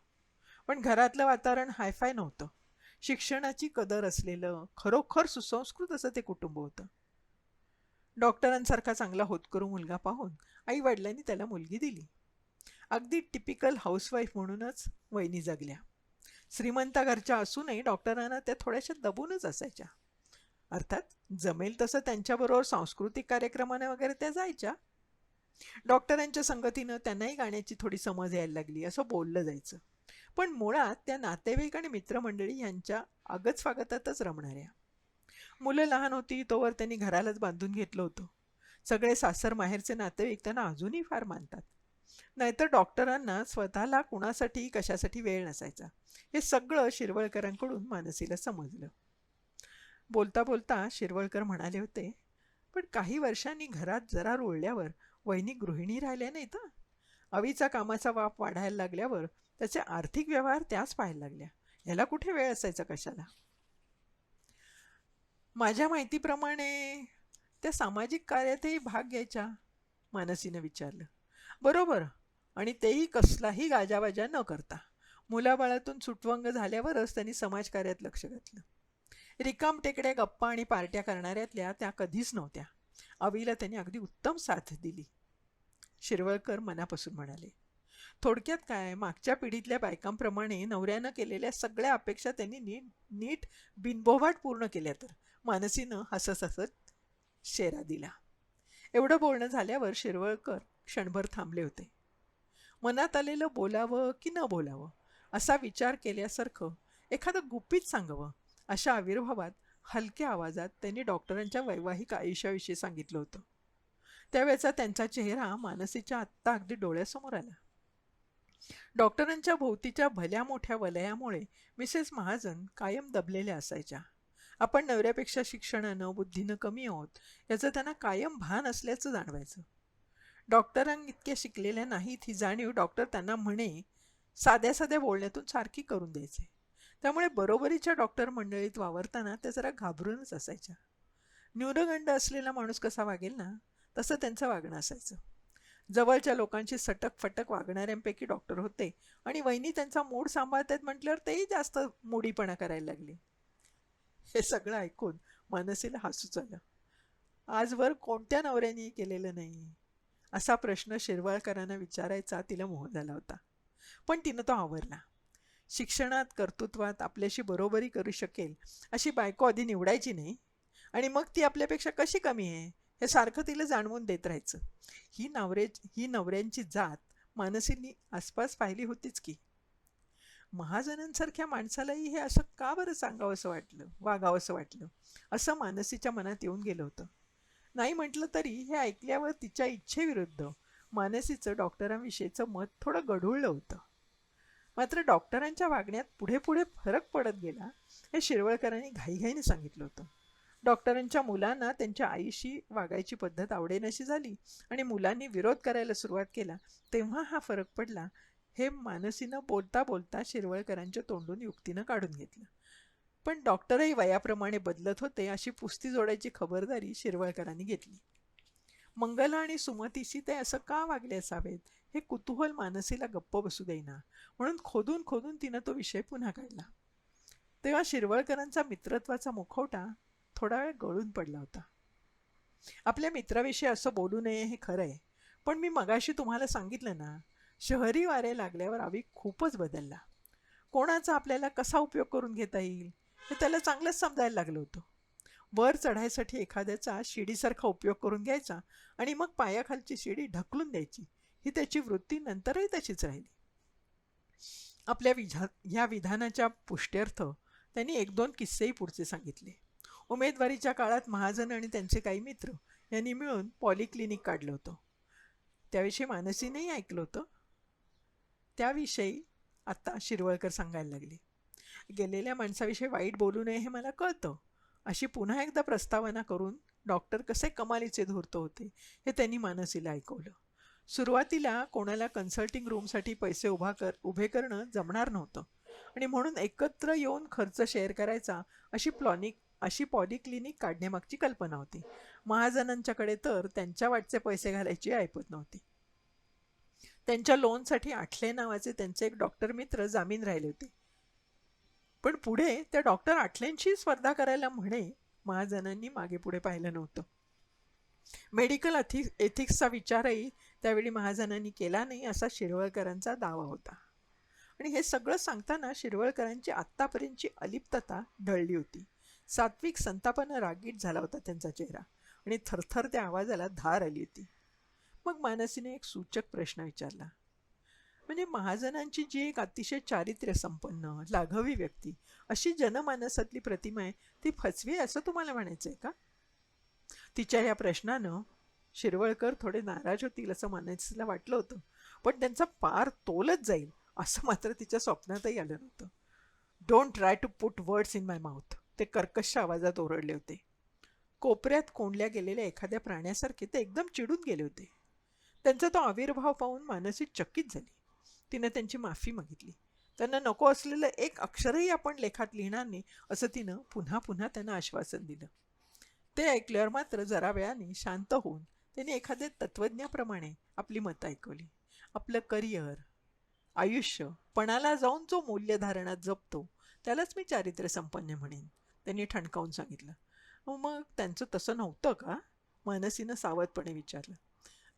पण घरातलं वातावरण हायफाय नव्हतं. शिक्षणाची कदर असलेलं खरोखर सुसंस्कृत असं ते कुटुंब होतं. डॉक्टरांसारखा चांगला होतकरू मुलगा पाहून आई वडिलांनी त्याला मुलगी दिली. अगदी टिपिकल हाऊसवाईफ म्हणूनच वहिनी जगल्या. श्रीमंता घरच्या असूनही डॉक्टरांना त्या थोड्याशा दबूनच असायच्या. अर्थात जमेल तसं त्यांच्याबरोबर सांस्कृतिक कार्यक्रमाने वगैरे त्या जायच्या. डॉक्टरांच्या संगतीनं त्यांनाही गाण्याची थोडी समज यायला लागली असं बोललं जायचं. पण मुळात त्या नातेवाईक आणि मित्रमंडळी यांच्या आगच स्वागतातच रमणाऱ्या. मुलं लहान होती तोवर त्यांनी घरालाच बांधून घेतलं होतं. सगळे सासर माहेरचे नातेवाईक त्यांना अजूनही फार मानतात. नाहीतर डॉक्टरांना स्वतःला कुणासाठी कशासाठी वेळ नसायचा. हे सगळं शिरवळकरांकडून मानसीला समजलं. बोलता बोलता शिरवळकर म्हणाले होते, पण काही वर्षांनी घरात जरा रुळल्यावर वहिनी गृहिणी राहिल्या नाहीत. अवीचा कामाचा वाप वाढायला लागल्यावर त्याचे आर्थिक व्यवहार त्याच पाहायला लागल्या. याला कुठे वेळ असायचा कशाला. माझ्या माहितीप्रमाणे त्या सामाजिक कार्यातही भाग घ्यायच्या, मानसीनं विचारलं. बरोबर, आणि तेही कसलाही गाजावाजा न करता. मुलाबाळातून सुटवंग झाल्यावरच त्यांनी समाजकार्यात लक्ष घातलं. रिकामटेकड्या गप्पा आणि पार्ट्या करणाऱ्यातल्या त्या कधीच नव्हत्या. अवीला त्यांनी अगदी उत्तम साथ दिली. शिरवळकर मनापासून म्हणाले. थोडक्यात काय, मागच्या पिढीतल्या बायकांप्रमाणे नवऱ्यानं केलेल्या सगळ्या अपेक्षा त्यांनी नीट बिनबोभाट पूर्ण केल्या. तर मानसीनं हसत हसत शेरा दिला. एवढं बोलणं झाल्यावर शिरवळकर क्षणभर थांबले होते. मनात आलेलं बोलावं की न बोलावं असा विचार केल्यासारखं एखादं गुपित सांगावं अशा आविर्भावात हलक्या आवाजात त्यांनी डॉक्टरांच्या वैवाहिक आयुष्याविषयी सांगितलं होतं. त्यावेळेचा त्यांचा चेहरा मानसीच्या आत्ता अगदी डोळ्यासमोर आला. डॉक्टरांच्या भोवतीच्या भल्या मोठ्या वलयामुळे मिसेस महाजन कायम दबलेल्या असायच्या. आपण नवऱ्यापेक्षा शिक्षणानं बुद्धीनं कमी आहोत याचं त्यांना कायम भान असल्याचं जाणवायचं. डॉक्टरांइतक्या शिकलेल्या नाहीत ही जाणीव डॉक्टर त्यांना म्हणे साध्या साध्या बोलण्यातून सारखी करून द्यायचे. त्यामुळे बरोबरीच्या डॉक्टर मंडळीत वावरताना त्या जरा घाबरूनच असायच्या. न्यूनगंड असलेला माणूस कसा वागेल ना तसं त्यांचं वागणं असायचं. जवळच्या लोकांशी सटक फटक वागणाऱ्यांपैकी डॉक्टर होते आणि वहिनी त्यांचा मूड सांभाळतात म्हटल्यावर तेही जास्त मोडीपणा करायला लागले. हे सगळं ऐकून मानसीला हसूच आलं. आजवर कोणत्या नवऱ्याने केलेलं नाही असा प्रश्न शिरवाळकरांना विचारायचा तिला मोह झाला होता. पण तिनं तो आवरला. शिक्षणात कर्तृत्वात आपल्याशी बरोबरी करू शकेल अशी बायको आधी निवडायची नाही आणि मग ती आपल्यापेक्षा कशी कमी आहे हे सारखं तिला जाणवून देत राहायचं. ही नवऱ्यांची जात मानसींनी आसपास पाहिली होतीच की. महाजनांसारख्या माणसालाही हे असं का बरं वागावंसं वाटलं असं मानसीच्या मनात येऊन गेलं होतं. नाही म्हटलं तरी हे ऐकल्यावर तिच्या इच्छेविरुद्ध मानसीचं डॉक्टरांविषयीचं मत थोडं गढूळलं होतं. मात्र डॉक्टरांच्या वागण्यात पुढे पुढे फरक पडत गेला हे शिरवळकरांनी घाईघाईने सांगितलं होतं. डॉक्टरांच्या मुलांना त्यांच्या आईशी वागायची पद्धत आवडेनाशी झाली आणि मुलांनी विरोध करायला सुरुवात केला तेव्हा हा फरक पडला हे मानसीनं बोलता बोलता शिरवळकरांच्या तोंडून युक्तीनं काढून घेतलं. पण डॉक्टरही वयाप्रमाणे बदलत होते अशी पुस्ती जोडायची खबरदारी शिरवळकरांनी घेतली. मंगला आणि सुमतीशी ते असं का वागले असावेत हे कुतूहल मानसीला गप्प बसू देईना म्हणून खोदून खोदून तिनं तो विषय पुन्हा काढला. तेव्हा शिरवळकरांचा मित्रत्वाचा मुखवटा थोडा वेळ गळून पडला होता. आपल्या मित्राविषयी असं बोलू नये हे खरं आहे, पण मी मगाशी तुम्हाला सांगितलं ना, शहरी वारे लागल्यावर अवी खूपच बदलला. कोणाचा आपल्याला कसा उपयोग करून घेता येईल हे त्याला चांगलंच समजायला लागलं होतं. वर चढायसाठी एखाद्याचा शिडीसारखा उपयोग करून घ्यायचा आणि मग पायाखालची शिडी ढकलून द्यायची. ही त्याची वृत्ती नंतरही तशीच राहिली. आपल्या ह्या विधानाच्या पुष्ट्यर्थ त्यांनी 1-2 किस्सेही पुढचे सांगितले. उमेदवारीच्या काळात महाजन आणि त्यांचे काही मित्र यांनी मिळून पॉलिक्लिनिक काढलं होतं. त्याविषयी मानसीनेही ऐकलं होतं. त्याविषयी आता शिरवळकर सांगायला लागले. गेलेल्या माणसाविषयी वाईट बोलू नये हे मला कळतं. अशी पुन्हा एकदा प्रस्तावना करून डॉक्टर कसे कमालीचे धूर्त होते हे त्यांनी मानसीला ऐकवलं. सुरुवातीला कोणाला कन्सल्टिंग रूमसाठी पैसे उभे करणं जमणार नव्हतं आणि म्हणून एकत्र येऊन खर्च शेअर करायचा अशी पॉलिक्लिनिक काढण्यामागची कल्पना होती. महाजनांच्याकडे तर त्यांच्या वाटचे पैसे घालायची ऐपत नव्हती. त्यांच्या लोनसाठी आठले नावाचे त्यांचे एक डॉक्टर मित्र जामीन राहिले होते. पण पुढे त्या डॉक्टर आठलेंशी स्पर्धा करायला म्हणे महाजनांनी मागे पुढे पाहिलं नव्हतं. मेडिकल एथिक्सचा विचारही त्यावेळी महाजनांनी केला नाही असा शिरवळकरांचा दावा होता. आणि हे सगळं सांगताना शिरवळकरांची आत्तापर्यंतची अलिप्तता ढळली होती. सात्विक संतापानं रागीट झाला होता त्यांचा चेहरा आणि थरथर त्या आवाजाला धार आली होती. मग मानसीने एक सूचक प्रश्न विचारला. म्हणजे महाजनांची जी एक अतिशय चारित्र्य संपन्न लाघवी व्यक्ती अशी जनमानसातली प्रतिमा आहे ती फसवी असं तुम्हाला म्हणायचं आहे का? तिच्या या प्रश्नानं शिरवळकर थोडे नाराज होतील असं मानसीला वाटलं होतं. पण त्यांचा पार तोलच जाईल असं मात्र तिच्या स्वप्नातही आलं नव्हतं. Don't try to put words in my mouth, ते कर्कश आवाजात ओरडले होते. कोपऱ्यात कोंडल्या गेलेल्या एखाद्या प्राण्यासारखे ते एकदम चिडून गेले होते. त्यांचा तो आविर्भाव पाहून मानसी चकित झाली. तिनं त्यांची माफी मागितली. त्यांना नको असलेलं एक अक्षरही आपण लेखात लिहिणार नाही असं तिनं पुन्हा पुन्हा त्यांना आश्वासन दिलं. ते ऐकल्यावर मात्र जरा वेळाने शांत होऊन त्यांनी एखाद्या तत्त्वज्ञाप्रमाणे आपली मतं ऐकवली. आपलं करिअर, आयुष्य पणाला जाऊन जो मूल्यधारणात जपतो त्यालाच मी चारित्र्य संपन्न म्हणेन, त्यांनी ठणकावून सांगितलं. मग त्यांचं तसं नव्हतं का? मानसीनं सावधपणे विचारलं.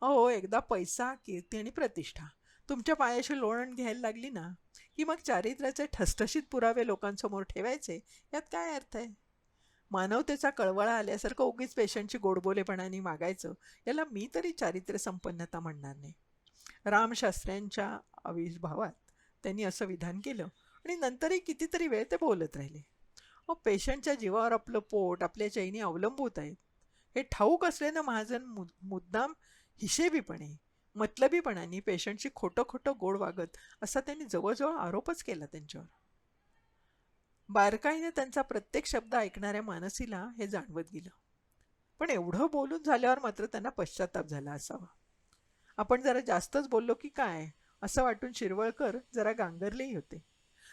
अहो, एकदा पैसा, कीर्ती आणि प्रतिष्ठा तुमच्या पायाशी लोळण घ्यायला लागली ना की मग चारित्र्याचे ठसठशीत पुरावे लोकांसमोर ठेवायचे यात काय अर्थ आहे? मानवतेचा कळवळा आल्यासारखं उगीच पेशंटची गोडबोलेपणाने मागायचं याला मी तरी चारित्र्य संपन्नता म्हणणार नाही. रामशास्त्र्यांच्या आविर्भावात त्यांनी असं विधान केलं आणि नंतरही कितीतरी वेळ ते बोलत राहिले. पेशंटच्या जीवावर आपलं पोट आपल्या चैनी अवलंबूत आहेत हे ठाऊक असल्यानं महाजन मुद्दाम हिशेबीपणे मतलबीपणाने पेशंटची खोटं खोटं गोड वागत असा त्यांनी जवळजवळ आरोपच केला त्यांच्यावर. बारकाईने त्यांचा प्रत्येक शब्द ऐकणाऱ्या मानसीला हे जाणवत गेलं. पण एवढं बोलून झाल्यावर मात्र त्यांना पश्चाताप झाला असावा. आपण जरा जास्तच बोललो की काय असं वाटून शिरवळकर जरा गांगरलेही होते.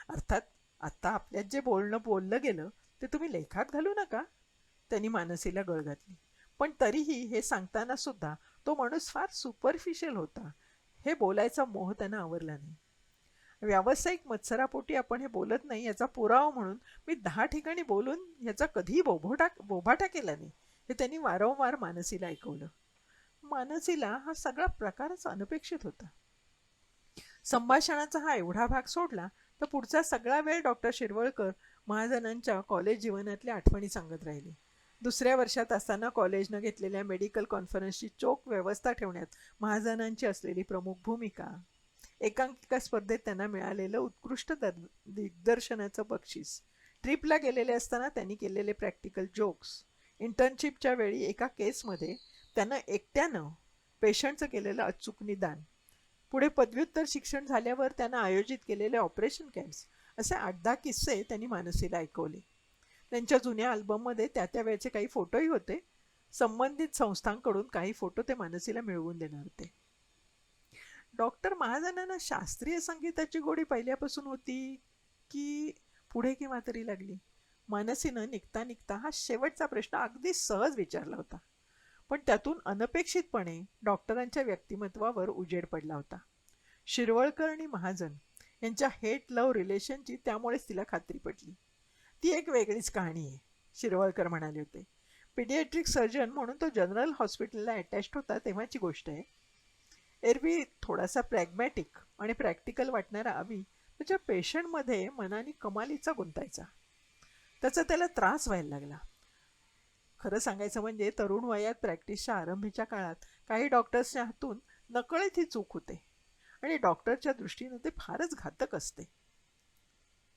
अर्थात आता आपल्यात जे बोललं गेलं ते तुम्ही लेखात घालू नका, त्यांनी मानसीला गळ घातली. पण तरीही हे सांगताना सुद्धा तो माणूस फार सुपरफिशियल होता हे बोलायचा मोह त्यांना आवरला नाही. व्यावसायिक मत्सरापोटी आपण हे बोलत नाही याचा पुरावा म्हणून मी 10 ठिकाणी बोलून याचा कधीही बोभाटा केला नाही हे त्यांनी वारंवार मानसीला ऐकवलं. मानसीला हा सगळा प्रकारच अनपेक्षित होता. संभाषणाचा हा एवढा भाग सोडला तर पुढचा सगळा वेळ डॉक्टर शिरवळकर महाजनांच्या कॉलेज जीवनातल्या आठवणी सांगत राहिले. 2ऱ्या वर्षात असताना कॉलेजनं घेतलेल्या मेडिकल कॉन्फरन्सची चोख व्यवस्था ठेवण्यात महाजनांची असलेली प्रमुख भूमिका, एकांकिका स्पर्धेत त्यांना मिळालेलं उत्कृष्ट दिग्दर्शनाचं बक्षीस, ट्रिपला गेलेले असताना त्यांनी केलेले प्रॅक्टिकल जोक्स, इंटर्नशिपच्या वेळी एका केसमध्ये त्यांना एकट्यानं पेशंटचं केलेलं अचूक निदान, पुढे पदव्युत्तर शिक्षण झाल्यावर त्यांना आयोजित केलेले ऑपरेशन कॅम्प्स असे 8-10 किस्से त्यांनी मानसीला ऐकवले. त्यांच्या जुन्या अल्बममध्ये त्या वेळचे काही फोटोही होते. संबंधित संस्थांकडून काही फोटो ते मानसीला मिळवून देणार होते. डॉक्टर महाजनांना शास्त्रीय संगीताची गोडी पहिल्यापासून होती की पुढे केव्हा तरी लागली? मानसीनं निघता हा शेवटचा प्रश्न अगदी सहज विचारला होता. पण त्यातून अनपेक्षितपणे डॉक्टरांच्या व्यक्तिमत्वावर उजेड पडला होता. शिरवळकर आणि महाजन यांच्या हेट लव्ह रिलेशनची त्यामुळेच तिला खात्री पटली. ती एक वेगळीच कहाणी आहे, शिरवळकर म्हणाले होते. पिडियाट्रिक सर्जन म्हणून तो जनरल हॉस्पिटलला अटॅच्ड होता तेव्हाची गोष्ट आहे. एरवी थोडासा प्रॅग्मॅटिक आणि प्रॅक्टिकल वाटणारा अवी त्याच्या पेशंटमध्ये मनाने कमालीचा गुंतायचा. त्याचा त्याला त्रास व्हायला लागला. खरं सांगायचं म्हणजे तरुण वयात प्रॅक्टिसच्या आरंभीच्या काळात काही डॉक्टर्सच्या हातून नकळत ही चूक होते आणि डॉक्टरच्या दृष्टीनं ते फारच घातक असते.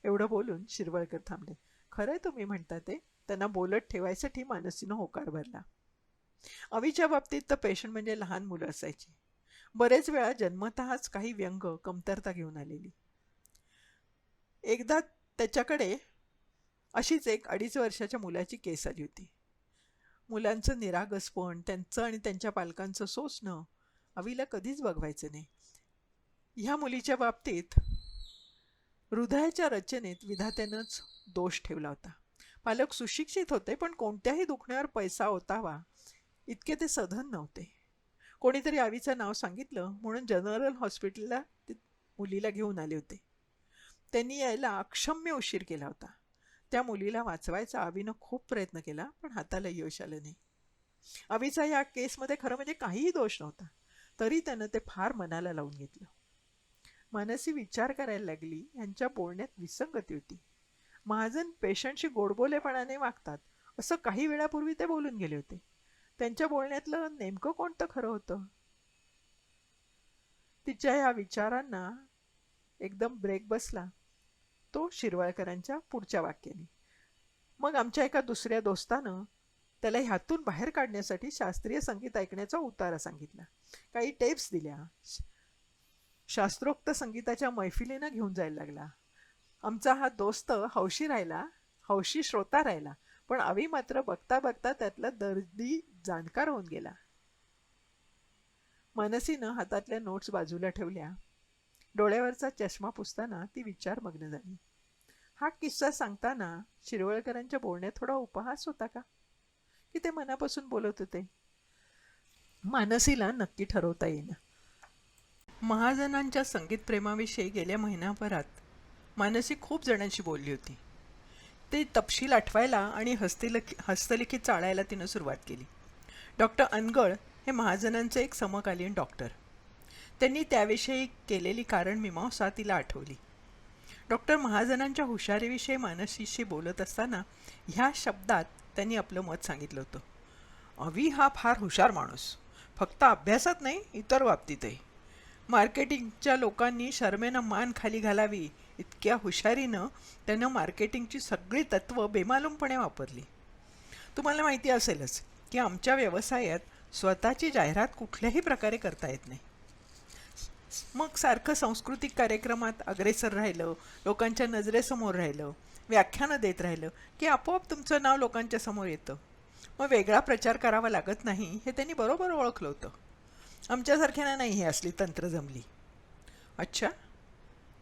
एवढं बोलून शिरवळकर थांबले. खरंय तुम्ही म्हणता ते. त्यांना बोलत ठेवायसाठी मानसीनं होकार भरला. अवीच्या बाबतीत तर पेशंट म्हणजे लहान मुलं असायची. बरेच वेळा जन्मतःच काही व्यंग कमतरता घेऊन आलेली. एकदा त्याच्याकडे अशीच एक 2.5 वर्षाच्या मुलाची केस आली होती. मुलांचं निरागसपण, त्यांचं आणि त्यांच्या पालकांचं सोसणं अवीला कधीच बघवायचं नाही. ह्या मुलीच्या बाबतीत हृदयाच्या रचनेत विधात्यानंच दोष ठेवला होता. पालक सुशिक्षित होते, पण कोणत्याही दुखण्यावर पैसा ओतावा इतके ते सधन नव्हते. कोणीतरी अवीचं नाव सांगितलं म्हणून जनरल हॉस्पिटलला ते मुलीला घेऊन आले होते. त्यांनी यायला अक्षम्य उशीर केला होता. त्या मुलीला वाचवायचा अवीनं खूप प्रयत्न केला, पण हाताला यश आलं नाही. अवीचा या केसमध्ये खरं म्हणजे काहीही दोष नव्हता, तरी त्यानं ते फार मनाला लावून घेतलं. मानसी विचार करायला लागली. यांच्या बोलण्यात विसंगती होती. महाजन पेशंटशी गोडबोलेपणाने वागतात असं काही वेळापूर्वी ते बोलून गेले होते. त्यांच्या बोलण्यातलं नेमकं कोणतं खरं होतं? तिच्या ह्या विचारांना एकदम ब्रेक बसला तो शिरवाळकरांच्या पुढच्या वाक्याने. मग आमच्या एका दुसऱ्या दोस्तानं त्याला ह्यातून बाहेर काढण्यासाठी शास्त्रीय संगीत ऐकण्याचा उतारा सांगितला. काही टेप्स दिल्या. शास्त्रोक्त संगीताच्या मैफिलीनं घेऊन जायला लागला. आमचा हा दोस्त हौशी श्रोता राहिला, पण अवी मात्र बघता बघता त्यातला दर्दी जाणकार होऊन गेला. मानसीनं हातातल्या नोट्स बाजूला ठेवल्या. डोळ्यावरचा चष्मा पुसताना ती विचारमग्न झाली. हा किस्सा सांगताना शिरवळकरांच्या बोलण्यात थोडा उपहास होता का, की ते मनापासून बोलत होते? मानसीला नक्की ठरवता येईना. महाजनांच्या संगीत प्रेमाविषयी गेल्या महिनाभरात मानसी खूप जणांशी बोलली होती. ते तपशील आठवायला आणि हस्तलिखित चाळायला तिनं सुरुवात केली. डॉक्टर अनगळ हे महाजनांचे एक समकालीन डॉक्टर. त्यांनी त्याविषयी केलेली कारणमीमांसा तिला आठवली. डॉक्टर महाजनांच्या हुशारीविषयी मानसीशी बोलत असताना ह्या शब्दात त्यांनी आपलं मत सांगितलं होतं. अवी हा फार हुशार माणूस, फक्त अभ्यासात नाही इतर बाबतीतही. मार्केटिंगच्या लोकांनी शर्मेनं मान खाली घालावी इतक्या हुशारीनं त्यानं मार्केटिंगची सगळी तत्त्वं बेमालूमपणे वापरली. तुम्हाला माहिती असेलच की आमच्या व्यवसायात स्वतःची जाहिरात कुठल्याही प्रकारे करता येत नाही. मग सारखं सांस्कृतिक कार्यक्रमात अग्रेसर राहिलं, लोकांच्या नजरेसमोर राहिलं, व्याख्यानं देत राहिलं की आपोआप तुमचं नाव लोकांच्या समोर येतं. मग वेगळा प्रचार करावा लागत नाही हे त्यांनी बरोबर ओळखलं होतं. आमच्यासारख्यांना नाही हे असली तंत्र जमली. अच्छा,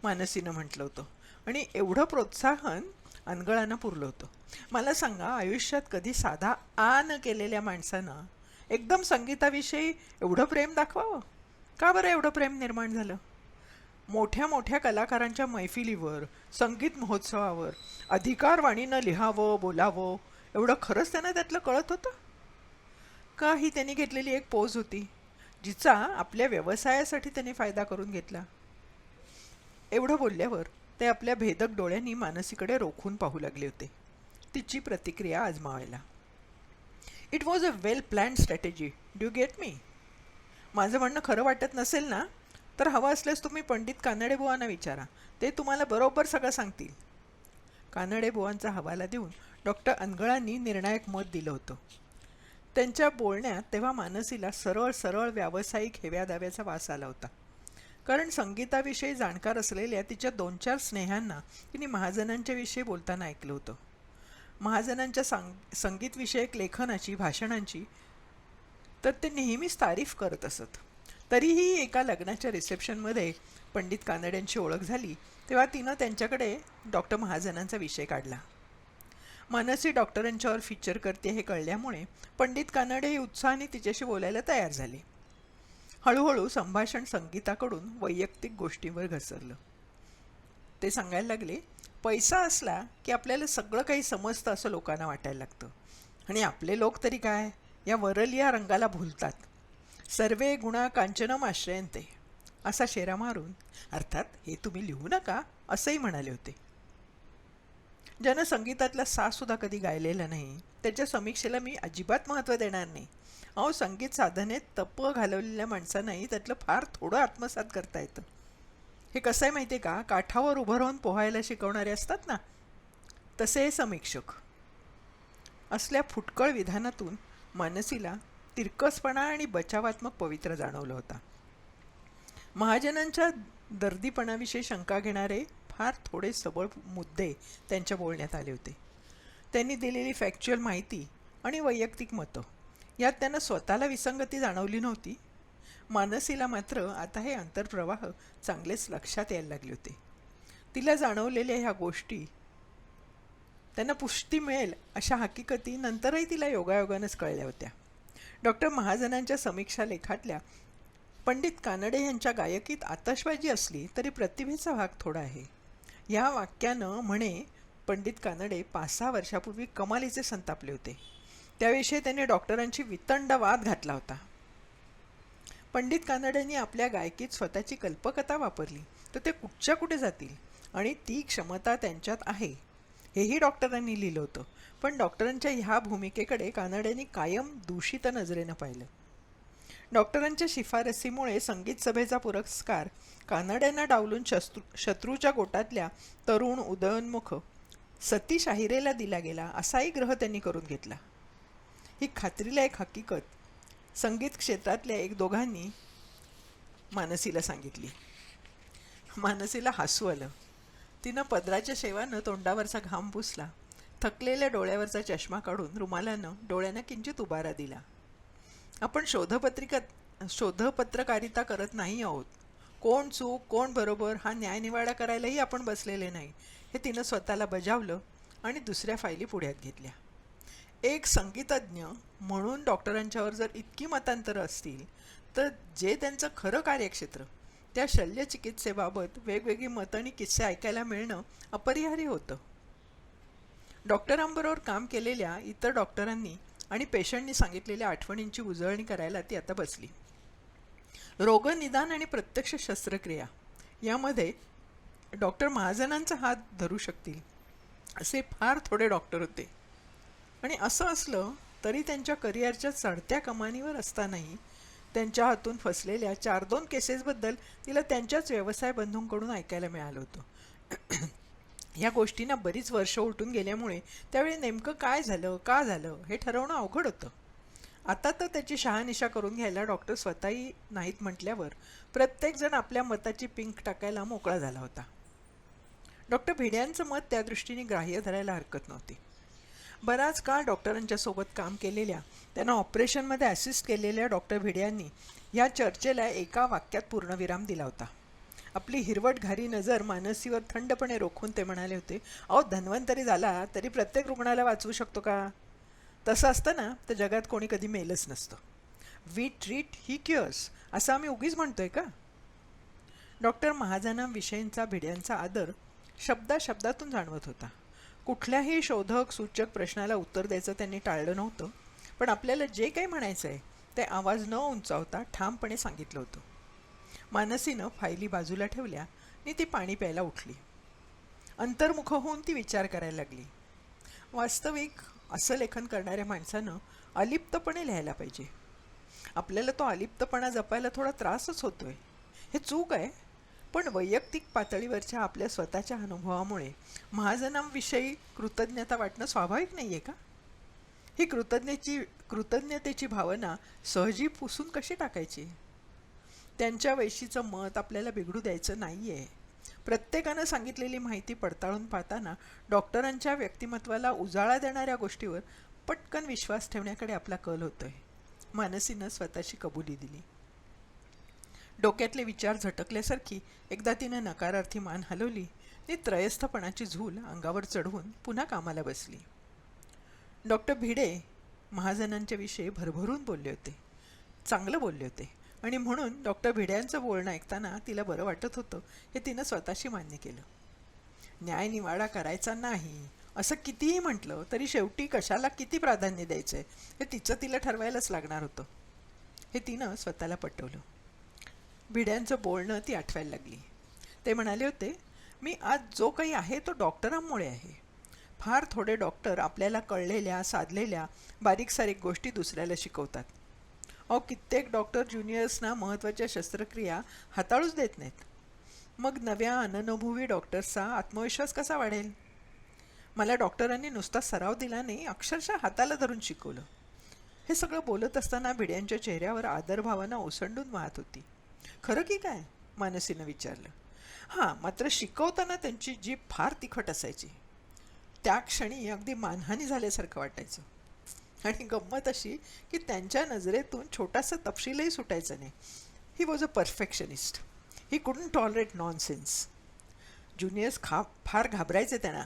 मानसीनं म्हटलं होतं. आणि एवढं प्रोत्साहन अनगळानं पुरलं होतं. मला सांगा, आयुष्यात कधी साधा न केलेल्या माणसानं एकदम संगीताविषयी एवढं प्रेम दाखवावं? का बरं एवढं प्रेम निर्माण झालं? मोठ्या मोठ्या कलाकारांच्या मैफिलीवर, संगीत महोत्सवावर अधिकारवाणीनं लिहावं, बोलावं एवढं खरंच त्यांना त्यातलं कळत होतं का? ही त्यांनी घेतलेली एक पोज होती जिचा आपल्या व्यवसायासाठी त्यांनी फायदा करून घेतला. एवढं बोलल्यावर ते आपल्या भेदक डोळ्यांनी मानसीकडे रोखून पाहू लागले होते, तिची प्रतिक्रिया आजमावायला. It was a well planned strategy. Do you get me? माझं म्हणणं खरं वाटत नसेल ना, तर हवं असल्यास तुम्ही पंडित कानडे बुवांना विचारा, ते तुम्हाला बरोबर सगळं सांगतील. कानडे बुवांचा हवाला देऊन डॉक्टर अनगळांनी निर्णायक मत दिलं होतं. त्यांच्या बोलण्यात तेव्हा मानसीला सरळ सरळ व्यावसायिक हेव्यादाव्याचा वास आला होता. कारण संगीताविषयी जाणकार असलेल्या तिच्या 2-4 स्नेहांना तिने महाजनांच्या विषयी बोलताना ऐकलं होतं. महाजनांच्या संगीतविषयक लेखनाची, भाषणांची तर ते नेहमीच तारीफ करत असत. तरीही एका लग्नाच्या रिसेप्शनमध्ये पंडित कानड्यांची ओळख झाली तेव्हा तिनं त्यांच्याकडे डॉक्टर महाजनांचा विषय काढला. मानसी डॉक्टरांच्यावर फीचर करते हे कळल्यामुळे पंडित कानडे उत्साहाने तिच्याशी बोलायला तयार झाले. हळूहळू संभाषण संगीताकडून वैयक्तिक गोष्टींवर घसरलं. ते सांगायला लागले, पैसा असला की आपल्याला सगळं काही समजतं असं लोकांना वाटायला लागतं. आणि आपले लोक तरी काय, या वरलिया रंगाला भुलतात. सर्वे गुणा कांचनम आश्रयन्ते असा शेरा मारून, अर्थात हे तुम्ही लिहू नका असंही म्हणाले होते. ज्यानं संगीतातला सा सुद्धा कधी गायलेला नाही त्याच्या समीक्षेला मी अजिबात महत्त्व देणार नाही. अहो, संगीत साधनेत तप घालवलेल्या माणसांनाही त्यातलं फार थोडं आत्मसात करता येतं. हे कसं आहे माहिती आहे का, काठावर उभं राहून पोहायला शिकवणारे असतात ना, तसे हे समीक्षक. असल्या फुटकळ विधानातून मानसीला तिरकसपणा आणि बचावात्मक पवित्र जाणवलं होता. महाजनांच्या दर्दीपणाविषयी शंका घेणारे फार थोडे सबळ मुद्दे त्यांच्या बोलण्यात आले होते. त्यांनी दिलेली फॅक्च्युअल माहिती आणि वैयक्तिक मतं यात त्यांना स्वतःला विसंगती जाणवली नव्हती. मानसीला मात्र आता हे अंतर्प्रवाह चांगलेच लक्षात यायला लागले होते. तिला जाणवलेल्या ह्या गोष्टी त्यांना पुष्टी मिळेल अशा हकीकती नंतरही तिला योगायोगानंच कळल्या होत्या. डॉक्टर महाजनांच्या समीक्षा लेखातल्या पंडित कानडे यांच्या गायकीत आतषबाजी असली तरी प्रतिभेचा भाग थोडा आहे. या वाक्यानं म्हणे पंडित कानडे 5-6 वर्षापूर्वी कमालीचे संतापले होते. त्याविषयी त्यांनी डॉक्टरांची वितंड वाद घातला होता. पंडित कानडेंनी आपल्या गायकीत स्वतःची कल्पकता वापरली तर ते कुठच्या कुठे जातील आणि ती क्षमता त्यांच्यात आहे हेही डॉक्टरांनी लिहिलं होतं. पण डॉक्टरांच्या ह्या भूमिकेकडे कानडेंनी कायम दूषित नजरेनं पाहिलं. डॉक्टरांच्या शिफारसीमुळे संगीत सभेचा पुरस्कार कानड्यांना डावलून शत्रूच्या गोटातल्या तरुण उदयोन्मुख सतीश आहिरेला दिला गेला असाही ग्रह त्यांनी करून घेतला. ही खात्रीलायक हकीकत संगीत क्षेत्रातल्या एक दोघांनी मानसीला सांगितली. मानसीला हसू आलं. तिनं पदराच्या शेवानं तोंडावरचा घाम पुसला. थकलेल्या डोळ्यावरचा चष्मा काढून रुमालानं डोळ्यांना किंचित उभारा दिला. आपण शोधपत्रकारिता करत नाही आहोत. कोण चूक कोण बरोबर हा न्यायनिवाडा करायलाही आपण बसलेले नाही हे तिनं स्वतःला बजावलं आणि दुसऱ्या फायली पुढ्यात घेतल्या. एक संगीतज्ञ म्हणून डॉक्टरांच्यावर जर इतकी मतांतरं असतील तर जे त्यांचं खरं कार्यक्षेत्र त्या शल्यचिकित्सेबाबत वेगवेगळी मतं आणि किस्से ऐकायला मिळणं अपरिहार्य होतं. डॉक्टरांबरोबर काम केलेल्या इतर डॉक्टरांनी आणि पेशंटनी सांगितलेल्या आठवणींची उजळणी करायला ती आता बसली. रोगनिदान आणि प्रत्यक्ष शस्त्रक्रिया यामध्ये डॉक्टर महाजनांचा हात धरू शकतील असे फार थोडे डॉक्टर होते. आणि असं असलं तरी त्यांच्या करिअरच्या चढत्या कमानीवर असतानाही त्यांच्या हातून फसलेल्या 4-2 केसेसबद्दल तिला त्यांच्याच व्यवसाय बंधूंकडून ऐकायला मिळालं होतं. या गोष्टींना बरीच वर्ष उलटून गेल्यामुळे त्यावेळी नेमकं काय झालं का झालं हे ठरवणं अवघड होतं. आता तर त्याची शहानिशा करून घ्यायला डॉक्टर स्वतःही नाहीत म्हटल्यावर प्रत्येकजण आपल्या मताची पिंक टाकायला मोकळा झाला होता. डॉक्टर भिड्यांचं मत त्या दृष्टीने ग्राह्य धरायला हरकत नव्हती. बराच काळ डॉक्टरांच्या सोबत काम केलेल्या त्यांना ऑपरेशनमध्ये असिस्ट केलेल्या डॉक्टर भिड्यांनी या चर्चेला एका वाक्यात पूर्णविराम दिला होता. आपली हिरवट घारी नजर मानसीवर थंडपणे रोखून ते म्हणाले होते, अहो, धन्वंतरी झाला तरी प्रत्येक रुग्णाला वाचवू शकतो का? तसं असतं ना तर जगात कोणी कधी मेलच नसतं. वी ट्रीट ही क्युअर्स असं आम्ही उगीच म्हणतोय का? डॉक्टर महाजनांविषयींचा भिड्यांचा आदर शब्दाशब्दातून जाणवत होता. कुठल्याही शोधक सूचक प्रश्नाला उत्तर द्यायचं त्यांनी टाळलं नव्हतं. पण आपल्याला जे काही म्हणायचं आहे ते आवाज न उंचावता ठामपणे सांगितलं होतं. मानसीनं फायली बाजूला ठेवल्या आणि ती पाणी प्यायला उठली. अंतर्मुख होऊन ती विचार करायला लागली. वास्तविक असं लेखन करणाऱ्या माणसानं अलिप्तपणे लिहायला पाहिजे. आपल्याला तो अलिप्तपणा जपायला थोडा त्रासच होतोय. हे चूक आहे. पण वैयक्तिक पातळीवरच्या आपल्या स्वतःच्या अनुभवामुळे महाजनांविषयी कृतज्ञता वाटणं स्वाभाविक नाही आहे का? ही कृतज्ञतेची भावना सहजी पुसून कशी टाकायची? त्यांच्या वैशीचं मत आपल्याला बिघडू द्यायचं नाही आहे. प्रत्येकानं सांगितलेली माहिती पडताळून पाहताना डॉक्टरांच्या व्यक्तिमत्वाला उजाळा देणाऱ्या गोष्टीवर पटकन विश्वास ठेवण्याकडे आपला कल होतोय. मानसीनं स्वतःची कबुली दिली. डोक्यातले विचार झटकल्यासारखी एकदा तिनं नकारार्थी मान हलवली आणि त्रयस्थपणाची झूल अंगावर चढवून पुन्हा कामाला बसली. डॉक्टर भिडे महाजनांच्या विषयी भरभरून बोलले होते, चांगलं बोलले होते आणि म्हणून डॉक्टर भिड्यांचं बोलणं ऐकताना तिला बरं वाटत होतं हे तिनं स्वतःशी मान्य केलं. न्यायनिवाडा करायचा नाही असं कितीही म्हटलं तरी शेवटी कशाला किती प्राधान्य द्यायचं आहे हे तिला ठरवायलाच लागणार होतं हे तिनं स्वतःला पटवलं. भिड्यांचं बोलणं ती आठवायला लागली. ते म्हणाले होते, मी आज जो काही आहे तो डॉक्टरांमुळे आहे. फार थोडे डॉक्टर आपल्याला कळलेल्या साधलेल्या बारीक सारीक गोष्टी दुसऱ्याला शिकवतात. कित्येक डॉक्टर ज्युनियर्सना महत्त्वाच्या शस्त्रक्रिया हाताळूच देत नाहीत. मग नव्या अननुभवी डॉक्टर्सचा आत्मविश्वास कसा वाढेल? मला डॉक्टरांनी नुसता सराव दिला नाही, अक्षरशः हाताला धरून शिकवलं. हे सगळं बोलत असताना भिड्यांच्या चेहऱ्यावर आदरभावना ओसंडून वाहत होती. खरं की काय? मानसीनं विचारलं. हां, मात्र शिकवताना त्यांची जीभ फार तिखट असायची. त्या क्षणी अगदी मानहानी झाल्यासारखं वाटायचं. आणि गंमत अशी की त्यांच्या नजरेतून छोटासा तपशीलही सुटायचा नाही. He was a perfectionist. He couldn't tolerate nonsense. Juniors फार घाबरायचे त्यांना.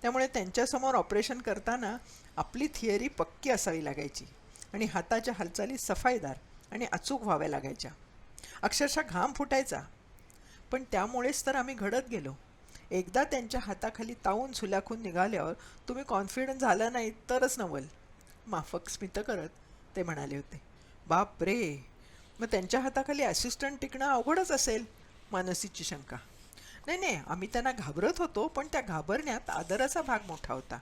त्यामुळे त्यांच्यासमोर ऑपरेशन करताना आपली थिअरी पक्की असावी लागायची आणि हाताच्या हालचाली सफाईदार आणि अचूक व्हाव्या लागायच्या. अक्षरशः घाम फुटायचा. पण त्यामुळेच तर आम्ही घडत गेलो. एकदा त्यांच्या हाताखाली तावून सुलाखून निघाल्यावर तुम्ही कॉन्फिडंट झाला नाही तरच नवल. माफक स्मित करत ते म्हणाले होते. बाप रे, मग त्यांच्या हाताखाली असिस्टंट टिकणं अवघडच असेल, मानसीची शंका. नाही, आम्ही त्यांना घाबरत होतो, पण त्या घाबरण्यात आदराचा भाग मोठा होता.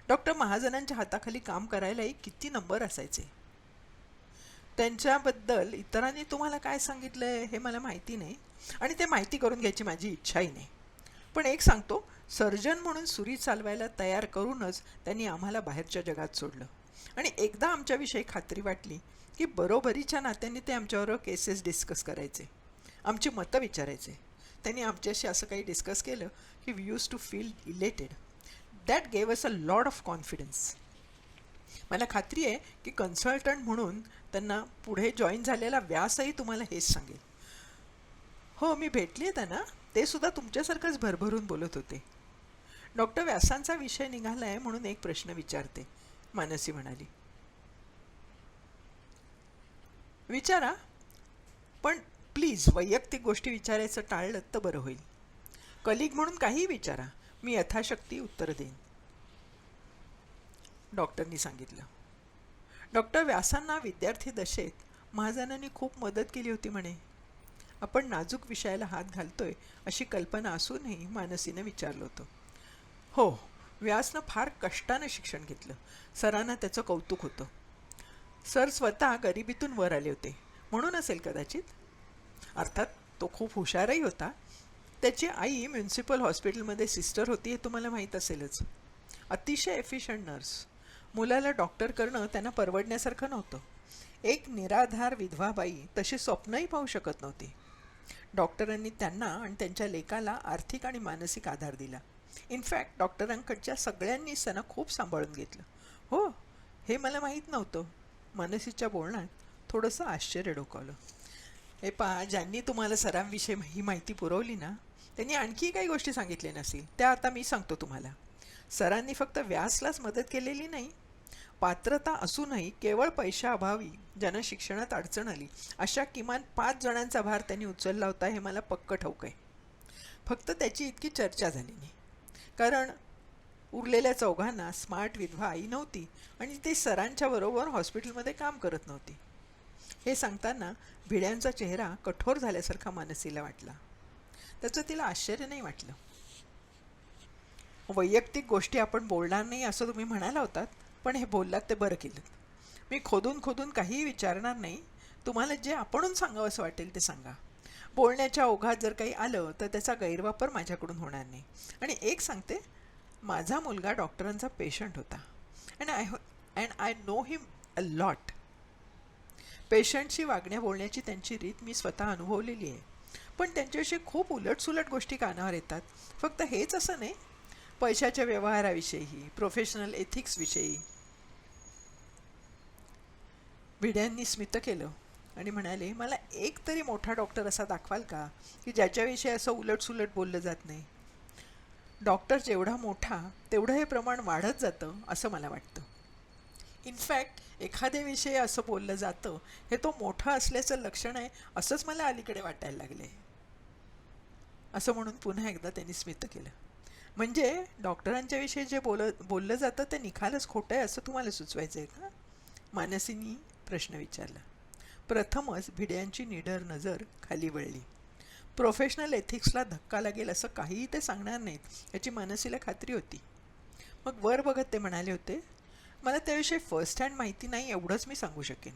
डॉक्टर महाजनांच्या हाताखाली काम करायलाही किती नंबर असायचे. त्यांच्याबद्दल इतरांनी तुम्हाला काय सांगितलंय हे मला माहिती नाही आणि ते माहिती करून घ्यायची माझी इच्छाही नाही. पण एक सांगतो, सर्जन म्हणून सुरी चालवायला तयार करूनच त्यांनी आम्हाला बाहेरच्या जगात सोडलं. आणि एकदा आमच्याविषयी खात्री वाटली की बरोबरीच्या नात्याने ते आमच्याबरोबर केसेस डिस्कस करायचे, आमची मतं विचारायचे. त्यांनी आमच्याशी असं काही डिस्कस केलं की we use to feel elated. That gave us a lot of confidence. मला खात्री आहे की कन्सल्टंट म्हणून त्यांना पुढे जॉईन झालेला व्यासही तुम्हाला हेच सांगेल. हो, मी भेटली आहे त्यांना. ते सुद्धा तुमच्यासारखंच भरभरून बोलत होते. डॉक्टर व्यासांचा विषय निघाला आहे म्हणून एक प्रश्न विचारते, मानसी म्हणाली. विचारा, पण प्लीज वैयक्तिक गोष्टी विचारायचं टाळलं तर बरं होईल. कलिग म्हणून काहीही विचारा, मी यथाशक्ती उत्तर देईन, डॉक्टरनी सांगितलं. डॉक्टर व्यासांना विद्यार्थी दशेत महाजनांनी खूप मदत केली होती म्हणे. आपण नाजूक विषयाला हात घालतोय अशी कल्पना असूनही मानसीनं विचारलं होतं. हो, व्यासनं फार कष्टानं शिक्षण घेतलं. सरांना त्याचं कौतुक होतं. सर स्वतः गरिबीतून वर आले होते म्हणून असेल कदाचित. अर्थात तो खूप हुशारही होता. त्याची आई म्युन्सिपल हॉस्पिटलमध्ये सिस्टर होती हे तुम्हाला माहीत असेलच. अतिशय एफिशियंट नर्स. मुलाला डॉक्टर करणं त्यांना परवडण्यासारखं नव्हतं. एक निराधार विधवा बाई तशी स्वप्नही पाहू शकत नव्हती. डॉक्टरांनी त्यांना आणि त्यांच्या लेकाला आर्थिक आणि मानसिक आधार दिला. इनफॅक्ट डॉक्टरांकडच्या सगळ्यांनीच त्यांना खूप सांभाळून घेतलं. हो, हे मला माहीत नव्हतं. मानसीच्या बोलण्यात थोडंसं आश्चर्य डोकावलं. हे पहा, ज्यांनी तुम्हाला सरांविषयी ही माहिती पुरवली ना, त्यांनी आणखी काही गोष्टी सांगितल्या नसतील. त्या आता मी सांगतो तुम्हाला. सरांनी फक्त व्यासलाच मदत केलेली नाही, पात्रता असूनही केवळ पैशाअभावी ज्यांना शिक्षणात अडचण आली अशा किमान 5 जणांचा भार त्यांनी उचलला होता हे मला पक्क ठाऊक आहे. फक्त त्याची इतकी चर्चा झाली नाही, कारण उरलेल्या 4घांना स्मार्ट विधवा आई नव्हती आणि ते सरांच्या बरोबर हॉस्पिटलमध्ये काम करत नव्हती. हे सांगताना भिड्यांचा चेहरा कठोर झाल्यासारखा मानसीला वाटला. त्याचं तिला आश्चर्य नाही वाटलं. वैयक्तिक गोष्टी आपण बोलणार नाही असं तुम्ही म्हणाला होतात, पण हे बोललात ते बरं केलं. मी खोदून काहीही विचारणार नाही. तुम्हाला जे आपणहून सांगावं असं वाटेल ते सांगा. बोलण्याच्या ओघात जर काही आलं तर त्याचा गैरवापर माझ्याकडून होणार नाही. आणि एक सांगते, माझा मुलगा डॉक्टरांचा पेशंट होता and I know him a lot. पेशंटशी वागण्या बोलण्याची त्यांची रीत मी स्वतः अनुभवलेली आहे. पण त्यांच्याविषयी खूप उलटसुलट गोष्टी कानावर येतात. फक्त हेच असं नाही, पैशाच्या व्यवहाराविषयी, प्रोफेशनल एथिक्सविषयी. भिड्यांनी स्मित केलं आणि म्हणाले, मला एक तरी मोठा डॉक्टर असा दाखवाल का की ज्याच्याविषयी असं उलटसुलट बोललं जात नाही. डॉक्टर जेवढा मोठा तेवढं हे प्रमाण वाढत जातं असं मला वाटतं. इनफॅक्ट एखाद्याविषयी असं बोललं जातं हे तो मोठा असल्याचं लक्षण आहे असंच मला अलीकडे वाटायला लागले. असं म्हणून पुन्हा एकदा त्यांनी स्मित केलं. म्हणजे डॉक्टरांच्या विषयी जे बोललं जातं ते निखालच खोटं आहे असं तुम्हाला सुचवायचं आहे का? मानसीनी प्रश्न विचारला. प्रथमच भिड्यांची निडर नजर खाली वळली. प्रोफेशनल एथिक्सला धक्का लागेल असं काहीही ते सांगणार नाहीत याची मानसीला खात्री होती. मग वर बघत ते म्हणाले होते, मला त्याविषयी फर्स्ट हँड माहिती नाही एवढंच मी सांगू शकेन.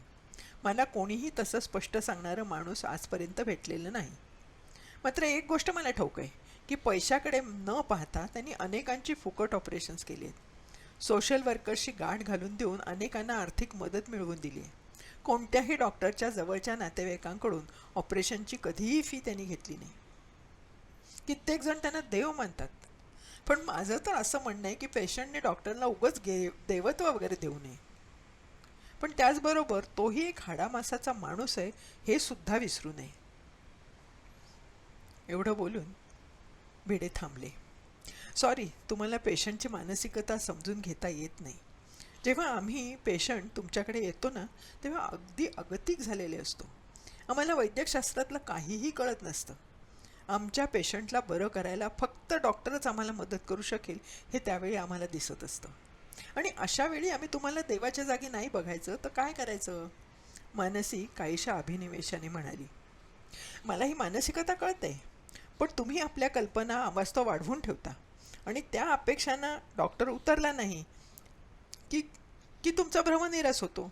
मला कोणीही तसं स्पष्ट सांगणारं माणूस आजपर्यंत भेटलेलं नाही. मात्र एक गोष्ट मला ठाऊक आहे की पैशाकडे न पाहता त्यांनी अनेकांची फुकट ऑपरेशन्स केली आहेत. सोशल वर्कर्सची गाठ घालून देऊन अनेकांना आर्थिक मदत मिळवून दिली आहे. कोणत्याही डॉक्टरच्या जवळच्या नातेवाईकांकडून ऑपरेशनची कधीही फी त्यांनी घेतली नाही. कित्येक जण त्यांना देव मानतात. पण माझं तर असं म्हणणं आहे की पेशंटने डॉक्टरला उगाच देवत्व वगैरे देऊ नये. पण त्याचबरोबर तोही एक हाडामासाचा माणूस आहे हे सुद्धा विसरू नये. एवढं बोलून भिडे थांबले. सॉरी, तुम्हाला पेशंटची मानसिकता समजून घेता येत नाही. जेव्हा आम्ही पेशंट तुमच्याकडे येतो ना, तेव्हा अगदी अगतिक झालेले असतो. आम्हाला वैद्यकशास्त्रातलं काहीही कळत नसतं. आमच्या पेशंटला बरं करायला फक्त डॉक्टरच आम्हाला मदत करू शकेल हे त्यावेळी आम्हाला दिसत असतं. आणि अशा वेळी आम्ही तुम्हाला देवाच्या जागी नाही बघायचं तर काय करायचं? मानसी काहीशा अभिनिवेशाने म्हणाली. मला ही मानसिकता कळते, पण तुम्ही आपल्या कल्पना अवास्तव वाढवून ठेवता आणि त्या अपेक्षांना डॉक्टर उतरला नाही की की तुमचा भ्रमनिरास होतो.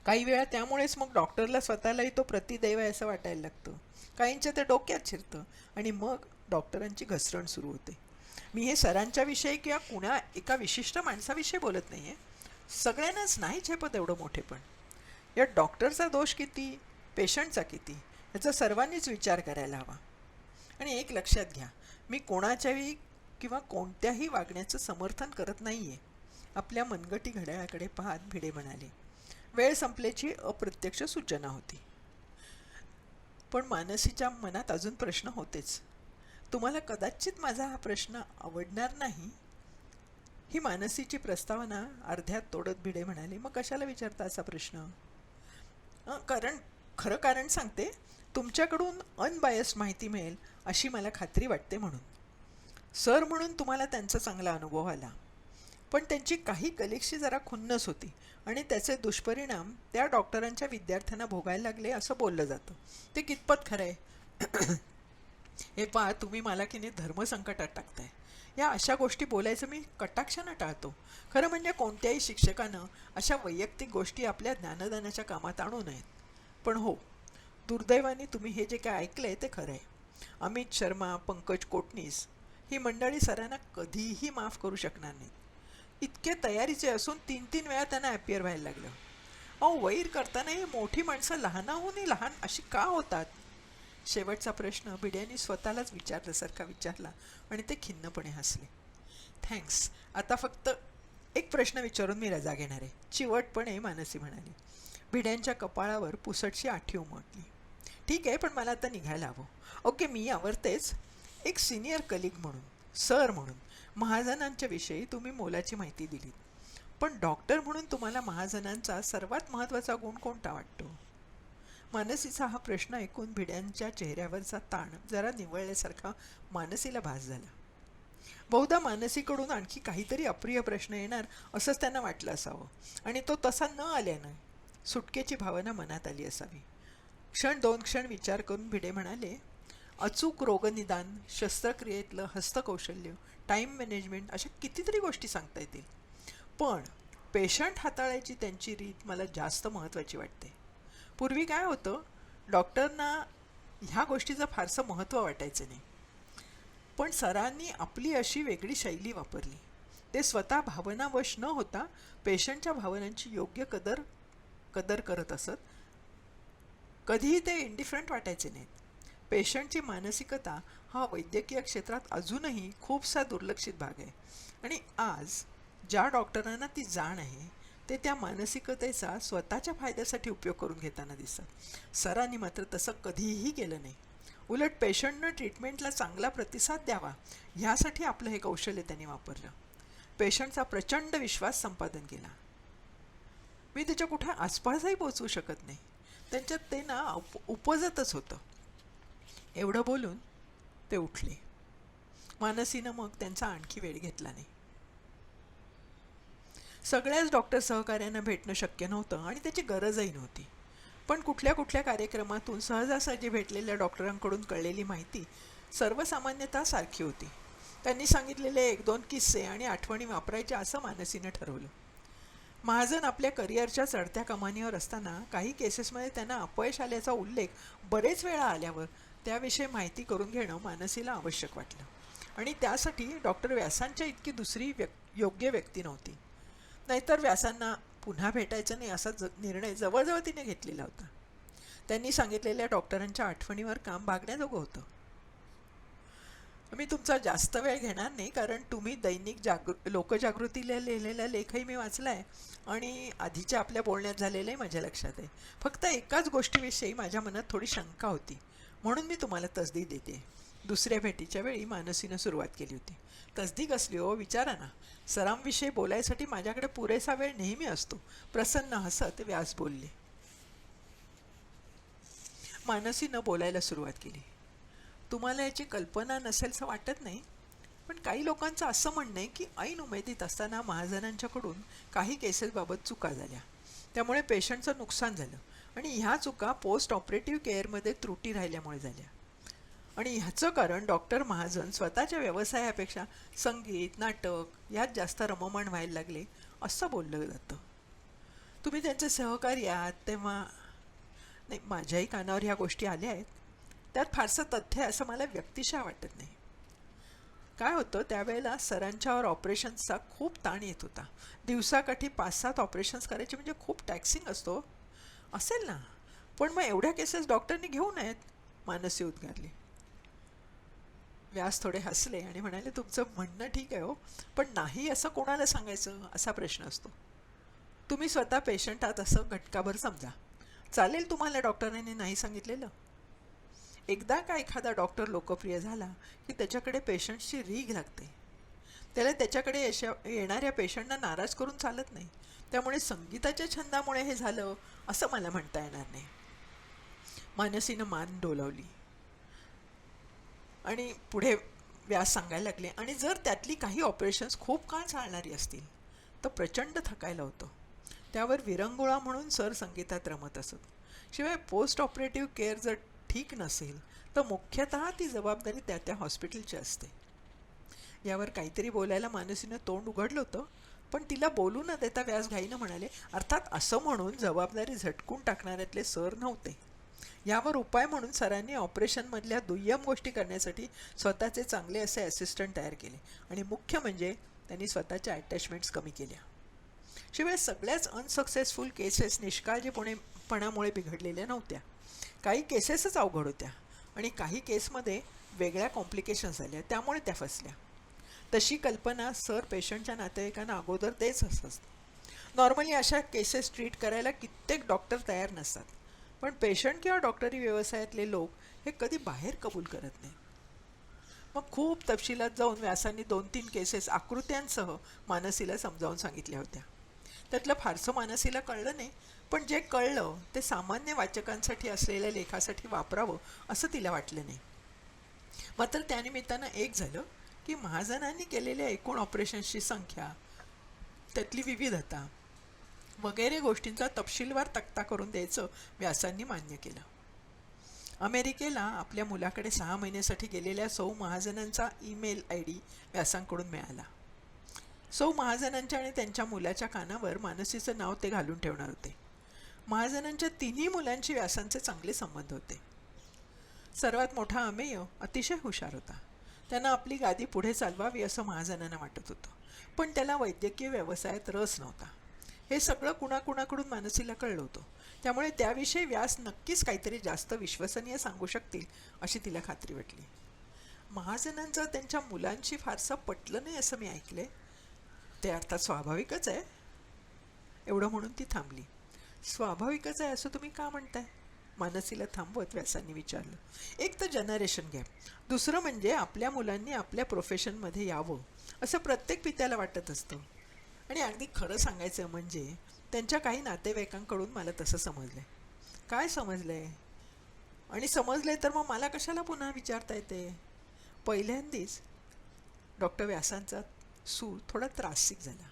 काही वेळा त्यामुळेच मग डॉक्टरला स्वतःलाही तो प्रतिदैव आहे असं वाटायला लागतं. काहींच्या ते डोक्यात शिरतं आणि मग डॉक्टरांची घसरण सुरू होते. मी हे सरांच्या विषयी किंवा कुणा एका विशिष्ट माणसाविषयी बोलत नाही आहे. सगळ्यांनाच नाही झेपत एवढं मोठेपण. या डॉक्टरचा दोष किती, पेशंटचा किती, याचा सर्वांनीच विचार करायला हवा. आणि एक लक्षात घ्या, मी कोणाच्याही किंवा कोणत्याही वागण्याचं समर्थन करत नाही आहे. आपल्या मनगटी घड्याळाकडे पाहत भिडे म्हणाले. वेळ संपल्याची अप्रत्यक्ष सूचना होती. पण मानसीच्या मनात अजून प्रश्न होतेच. तुम्हाला कदाचित माझा हा प्रश्न आवडणार नाही. ही मानसीची प्रस्तावना अर्ध्यात तोडत भिडे म्हणाले, मग कशाला विचारता असा प्रश्न? खरं कारण सांगते, तुमच्याकडून अनबायस्ड माहिती मिळेल अशी मला खात्री वाटते म्हणून. सर म्हणून तुम्हाला त्यांचा चांगला अनुभव आला, पण त्यांची काही कलिगशी जरा खुन्नस होती आणि त्याचे दुष्परिणाम त्या डॉक्टरांच्या विद्यार्थ्यांना भोगायला लागले असं बोललं जातं. ते कितपत खरं आहे? हे पहा, तुम्ही मला की नाही धर्मसंकटात टाकताय. या अशा गोष्टी बोलायचं मी कटाक्षानं टाळतो. खरं म्हणजे कोणत्याही शिक्षकानं अशा वैयक्तिक गोष्टी आपल्या ज्ञानदानाच्या कामात आणू नयेत. पण हो, दुर्दैवाने तुम्ही हे जे काय ऐकलं आहे ते खरं आहे. अमित शर्मा, पंकज कोटणीस ही मंडळी सरांना कधीही माफ करू शकणार नाहीत. इतके तयारीचे असून 3-3 वेळा त्यांना ॲपियर व्हायला लागलं. वैर करतानाही मोठी माणसं लहानाहूनही लहान अशी का होतात? शेवटचा प्रश्न भिड्यांनी स्वतःलाच विचारल्यासारखा विचारला आणि ते खिन्नपणे हसले. थँक्स, आता फक्त एक प्रश्न विचारून मी रजा घेणार आहे, चिवटपणे मानसी म्हणाली. भिड्यांच्या कपाळावर पुसटशी आठी उमटली. ठीक आहे, पण मला आता निघायला हवं. ओके, मी आवरतेच. एक सिनियर कलिग म्हणून, सर म्हणून महाजनांच्या विषयी तुम्ही मोलाची माहिती दिली. पण डॉक्टर म्हणून तुम्हाला महाजनांचा सर्वात महत्त्वाचा गुण कोणता वाटतो? मानसीचा हा प्रश्न ऐकून भिड्यांच्या चेहऱ्यावरचा ताण जरा निवळल्यासारखा मानसीला भास झाला. बहुधा मानसीकडून आणखी काहीतरी अप्रिय प्रश्न येणार असंच त्यांना वाटलं असावं आणि तो तसा न आल्यानं सुटकेची भावना मनात आली असावी. 1-2 क्षण विचार करून भिडे म्हणाले, अचूक रोगनिदान, शस्त्रक्रियेतलं हस्तकौशल्य, टाईम मॅनेजमेंट अशा कितीतरी गोष्टी सांगता येतील. पण पेशंट हाताळायची त्यांची रीत मला जास्त महत्त्वाची वाटते. पूर्वी काय होतं, डॉक्टरना ह्या गोष्टीचं फारसं महत्त्व वाटायचं नाही. पण सरांनी आपली अशी वेगळी शैली वापरली. ते स्वतः भावनावश न होता पेशंटच्या भावनांची योग्य कदर करत असत. कधीही ते इंडिफरंट वाटायचे नाहीत. पेशंटची मानसिकता हा वैद्यकीय क्षेत्रात अजूनही खूपसा दुर्लक्षित भाग आहे आणि आज ज्या डॉक्टरांना ती जाण आहे ते त्या मानसिकतेचा स्वतःच्या फायद्यासाठी उपयोग करून घेताना दिसतात. सरांनी मात्र तसं कधीही केलं नाही. उलट पेशंटनं ट्रीटमेंटला चांगला प्रतिसाद द्यावा ह्यासाठी आपलं हे कौशल्य त्यांनी वापरलं. पेशंटचा प्रचंड विश्वास संपादन केला. मी त्याच्या कुठे आसपासही पोचवू शकत नाही. त्यांच्यात ते ना उपजतच होतं. एवढं बोलून ते उठले. मानसीनं मग त्यांचा आणखी वेळ घेतला नाही. सगळ्याच डॉक्टर सहकाऱ्यांना भेटणं शक्य नव्हतं आणि त्याची गरजही नव्हती. पण कुठल्या कार्यक्रमातून सहजासहजी भेटलेल्या डॉक्टरांकडून कळलेली माहिती सर्वसामान्यतः सारखी होती. त्यांनी सांगितलेले 1-2 किस्से आणि आठवणी वापरायचे असं मानसीनं ठरवलं. महाजन आपल्या करिअरच्या चढत्या कमानीवर असताना काही केसेसमध्ये त्यांना अपयश आल्याचा उल्लेख बरेच वेळा आल्यावर त्याविषयी माहिती करून घेणं मानसीला आवश्यक वाटलं. आणि त्यासाठी डॉक्टर व्यासांच्या इतकी दुसरी योग्य व्यक्ती नव्हती. नाहीतर व्यासांना पुन्हा भेटायचं नाही असा निर्णय जवळजवळ तिने घेतलेला होता. त्यांनी सांगितलेल्या डॉक्टरांच्या आठवणीवर काम भागण्याजोगं होतं. मी तुमचा जास्त वेळ घेणार नाही, कारण तुम्ही दैनिक लोकजागृतीला लिहिलेला लेखही मी वाचला आहे आणि आधीच्या आपल्या बोलण्यात झालेलंही माझ्या लक्षात आहे. फक्त एकाच गोष्टीविषयी माझ्या मनात थोडी शंका होती, म्हणून मी तुम्हाला तसदीक देते. दुसऱ्या भेटीच्या वेळी मानसीनं सुरुवात केली होती. तसदीक असली हो, विचारा ना. सरांविषयी बोलायसाठी माझ्याकडे पुरेसा वेळ नेहमी असतो. प्रसन्न हसत व्यास बोलले. मानसीनं बोलायला सुरुवात केली. तुम्हाला याची कल्पना नसेलसं वाटत नाही, पण काही लोकांचं असं म्हणणं आहे की ऐन उमेदीत असताना महाजनांच्याकडून काही केसेसबाबत चुका झाल्या, त्यामुळे पेशंटचं नुकसान झालं आणि ह्या चुका पोस्ट ऑपरेटिव्ह केअरमध्ये त्रुटी राहिल्यामुळे झाल्या. आणि ह्याचं कारण डॉक्टर महाजन स्वतःच्या व्यवसायापेक्षा संगीत नाटक यात जास्त रममाण व्हायला लागले असं बोललं जातं. तुम्ही त्यांचे सहकारी आहात तेव्हा. नाही, माझ्याही कानावर ह्या गोष्टी आल्या आहेत. त्यात फारसं तथ्य असं मला व्यक्तिशः वाटत नाही. काय होतं, त्यावेळेला सरांच्यावर ऑपरेशन्सचा खूप ताण येत होता. दिवसाकाठी 5-7 ऑपरेशन्स करायचे म्हणजे खूप टॅक्सिंग असतो. असेल ना, पण मग एवढ्या केसेस डॉक्टरनी घेऊ नयेत, मानसी उद्गारली. व्यास थोडे हसले आणि म्हणाले, तुमचं म्हणणं ठीक आहे हो, पण नाही असं कोणाला सांगायचं असा प्रश्न असतो. तुम्ही स्वतः पेशंट आहात असं घटकाभर समजा. चालेल तुम्हाला डॉक्टरांनी नाही सांगितलेलं? एकदा का एखादा डॉक्टर लोकप्रिय झाला की त्याच्याकडे पेशंट्सची रीघ लागते. त्याला त्याच्याकडे येणाऱ्या पेशंटना नाराज करून चालत नाही. त्यामुळे संगीताच्या छंदामुळे हे झालं असं मला म्हणता येणार नाही. मानसीनं मान डोलावली आणि पुढे व्यास सांगायला लागले. आणि जर त्यातली काही ऑपरेशन्स खूप काळ चालणारी असतील तर प्रचंड थकायला होतं. त्यावर विरंगुळा म्हणून सर संगीतात रमत असत. शिवाय पोस्ट ऑपरेटिव्ह केअर जर ठीक नसेल तर मुख्यतः ती जबाबदारी त्या हॉस्पिटलची असते. यावर काहीतरी बोलायला मानसीनं तोंड उघडलं होतं, पण तिला बोलू न देता व्यास घाईनं म्हणाले, अर्थात असं म्हणून जबाबदारी झटकून टाकणाऱ्यातले सर नव्हते. यावर उपाय म्हणून सरांनी ऑपरेशनमधल्या दुय्यम गोष्टी करण्यासाठी स्वतःचे चांगले असे असिस्टंट तयार केले आणि मुख्य म्हणजे त्यांनी स्वतःच्या अटॅचमेंट्स कमी केल्या. शिवाय सगळ्याच अनसक्सेसफुल केसेस निष्काळजीपणामुळे बिघडलेल्या नव्हत्या. काही केसेसच अवघड होत्या आणि काही केसमध्ये वेगळ्या कॉम्प्लिकेशन्स आल्या, त्यामुळे त्या फसल्या. तशी कल्पना सर पेशंटच्या नातेवाईकांना अगोदर तेच असतात. नॉर्मली अशा केसेस ट्रीट करायला कित्येक डॉक्टर तयार नसतात, पण पेशंट किंवा डॉक्टरी व्यवसायातले लोक हे कधी बाहेर कबूल करत नाही. मग खूप तपशिलात जाऊन व्यासांनी 2-3 केसेस आकृत्यांसह मानसीला समजावून सांगितल्या होत्या. त्यातलं फारसं मानसीला कळलं नाही, पण जे कळलं ते सामान्य वाचकांसाठी असलेल्या लेखासाठी वापरावं असं तिला वाटलं नाही. मात्र त्यानिमित्तानं एक झालं की महाजनांनी केलेल्या एकूण ऑपरेशन्सची संख्या, त्यातली विविधता वगैरे गोष्टींचा तपशीलवार तक्ता करून द्यायचं व्यासांनी मान्य केलं. अमेरिकेला आपल्या मुलाकडे 6 महिन्यासाठी गेलेल्या सौ महाजनांचा ईमेल ID व्यासांकडून मिळाला. सौ महाजनांच्या आणि त्यांच्या मुलाच्या कानावर मानसीचं नाव ते घालून ठेवणार होते. महाजनांच्या 3ही मुलांशी व्यासांचे चांगले संबंध होते. सर्वात मोठा अमेय अतिशय हुशार होता. त्यांना आपली गादी पुढे चालवावी असं महाजनांना वाटत होतं, पण त्याला वैद्यकीय व्यवसायात रस नव्हता. हे सगळं कुणाकुणाकडून मानसीला कळलं होतं, त्यामुळे त्याविषयी व्यास नक्कीच काहीतरी जास्त विश्वसनीय सांगू शकतील अशी तिला खात्री वाटली. महाजनांचं त्यांच्या मुलांशी फारसं पटलं नाही असं मी ऐकले. ते अर्थात स्वाभाविकच आहे. एवढं म्हणून ती थांबली. स्वाभाविकच आहे असं तुम्ही का म्हणताय? मानसीला थांबवत व्यासांनी विचारलं. एक तर जनरेशन गॅप, दुसरं म्हणजे आपल्या मुलांनी आपल्या प्रोफेशनमध्ये यावं असं प्रत्येक पित्याला वाटत असतं. आणि अगदी खरं सांगायचं म्हणजे त्यांच्या काही नातेवाईकांकडून मला तसं समजलं आहे. काय समजलं आहे? आणि समजलं आहे तर मग मला कशाला पुन्हा विचारता येते? पहिल्यांदीच डॉक्टर व्यासांचा सूर थोडा त्रासिक झाला.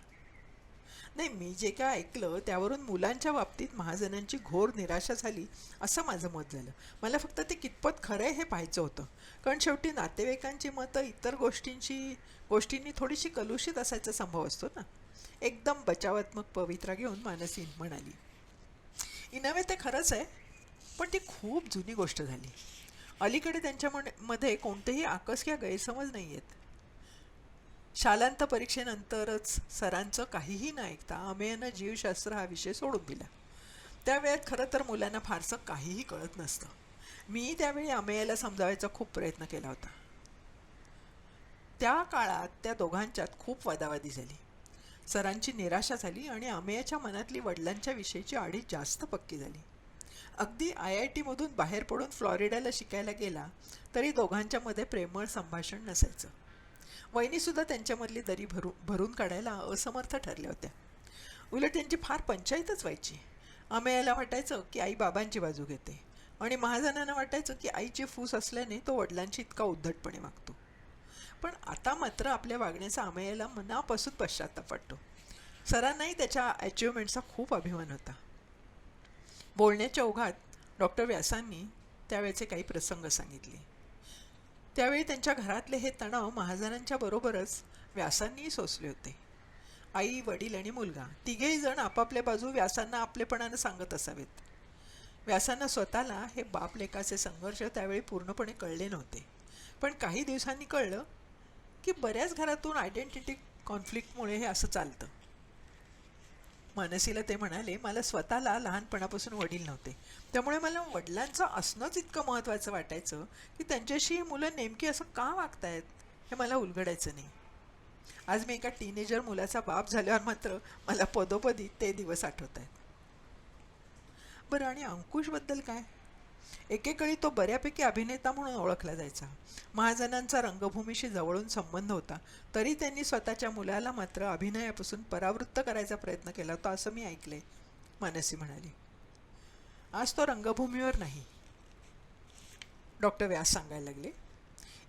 नाही, मी जे काय ऐकलं त्यावरून मुलांच्या बाबतीत महाजनांची घोर निराशा झाली असं माझं मत झालं. मला फक्त ते कितपत खरं आहे हे पाहायचं होतं. कारण शेवटी नातेवाईकांची मतं इतर गोष्टींनी थोडीशी कलुषित असायचा संभव असतो ना. एकदम बचावात्मक पवित्रा घेऊन मानसी म्हणाली, इनवे ते खरंच आहे, पण ती खूप जुनी गोष्ट झाली. अलीकडे त्यांच्या मध्ये कोणतेही आकस किंवा गैरसमज नाही आहेत. शालांत परीक्षेनंतरच सरांचं काहीही न ऐकता अमेयानं जीवशास्त्र हा विषय सोडून दिला. त्या वेळात खरं तर मुलांना फारसं काहीही कळत नसतं. मी त्यावेळी अमेयाला समजावायचा खूप प्रयत्न केला होता. त्या काळात त्या दोघांच्यात खूप वादावादी झाली. सरांची निराशा झाली आणि अमेयाच्या मनातली वडिलांच्या विषयीची आढी जास्त पक्की झाली. अगदी IIT मधून बाहेर पडून फ्लॉरिडाला शिकायला गेला तरी दोघांच्या मध्ये प्रेमळ संभाषण नसायचं. वहिनीसुद्धा त्यांच्यामधली दरी भरून काढायला असमर्थ ठरल्या होत्या. उलट त्यांची फार पंचायतच व्हायची. अमेयाला वाटायचं की आई बाबांची बाजू घेते आणि महाजनांना वाटायचं की आईची फूस असल्याने तो वडिलांची इतका उद्धटपणे वागतो. पण आता मात्र आपल्या वागण्याचा अमेयाला मनापासून पश्चात्ताप वाटतो. सरांनाही त्याच्या अचिव्हमेंटचा खूप अभिमान होता. बोलण्याच्या ओघात डॉक्टर व्यासांनी त्यावेळेचे काही प्रसंग सांगितले. त्यावेळी त्यांच्या घरातले हे तणाव महाजनांच्या बरोबरच व्यासांनीही सोसले होते. आई, वडील आणि मुलगा तिघेही जण आपापल्या बाजू व्यासांना आपलेपणानं सांगत असावेत. व्यासांना स्वतःला हे बाप लेकाचे संघर्ष त्यावेळी पूर्णपणे कळले नव्हते. पण काही दिवसांनी कळलं की बऱ्याच घरातून आयडेंटिटी कॉन्फ्लिक्टमुळे हे असं चालतं. मानसीला ते म्हणाले, मला स्वतःला लहानपणापासून वडील नव्हते, त्यामुळे मला वडिलांचं असणंच इतकं महत्त्वाचं वाटायचं की त्यांच्याशी मुलं नेमकी असं का वागतायत हे मला उलगडायचं नाही. आज मी एका टीनेजर मुलाचा बाप झाल्यावर मात्र मला पदोपदी ते दिवस आठवत आहेत. बरं, आणि अंकुशबद्दल काय? एकेकाळी तो बऱ्यापैकी अभिनेता म्हणून ओळखला जायचा. महाजनांचा रंगभूमीशी जवळून संबंध होता, तरी त्यांनी स्वतःच्या मुलाला मात्र अभिनयापासून परावृत्त करायचा प्रयत्न केला होता असं मी ऐकले, मानसी म्हणाली. आज तो रंगभूमीवर नाही, डॉक्टर व्यास सांगायला लागले.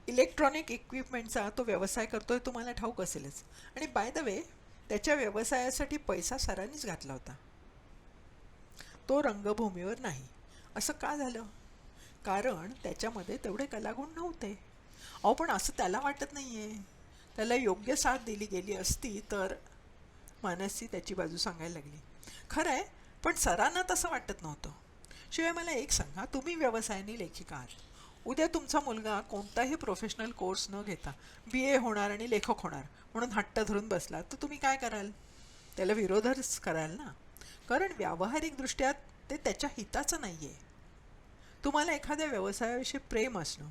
इलेक्ट्रॉनिक इक्विपमेंटचा तो व्यवसाय करतोय, तुम्हाला ठाऊक असेलच. आणि बाय द वे, त्याच्या व्यवसायासाठी पैसा सरांनीच घातला होता. तो रंगभूमीवर नाही. असं का झालं? कारण त्याच्यामध्ये तेवढे कलागुण नव्हते. पण असं त्याला वाटत नाही आहे. त्याला योग्य साथ दिली गेली असती तर. मानसी त्याची बाजू सांगायला लागली. खरं आहे, पण सरांना तसं वाटत नव्हतं. शिवाय मला एक सांगा, तुम्ही व्यवसायाने लेखिका आहात. उद्या तुमचा मुलगा कोणताही प्रोफेशनल कोर्स न घेता BA होणार आणि लेखक होणार म्हणून हट्ट धरून बसला तर तुम्ही काय कराल? त्याला विरोधच कराल ना. कारण व्यावहारिकदृष्ट्या ते त्याच्या हिताचं नाही आहे. तुम्हाला एखाद्या व्यवसायाविषयी प्रेम असणं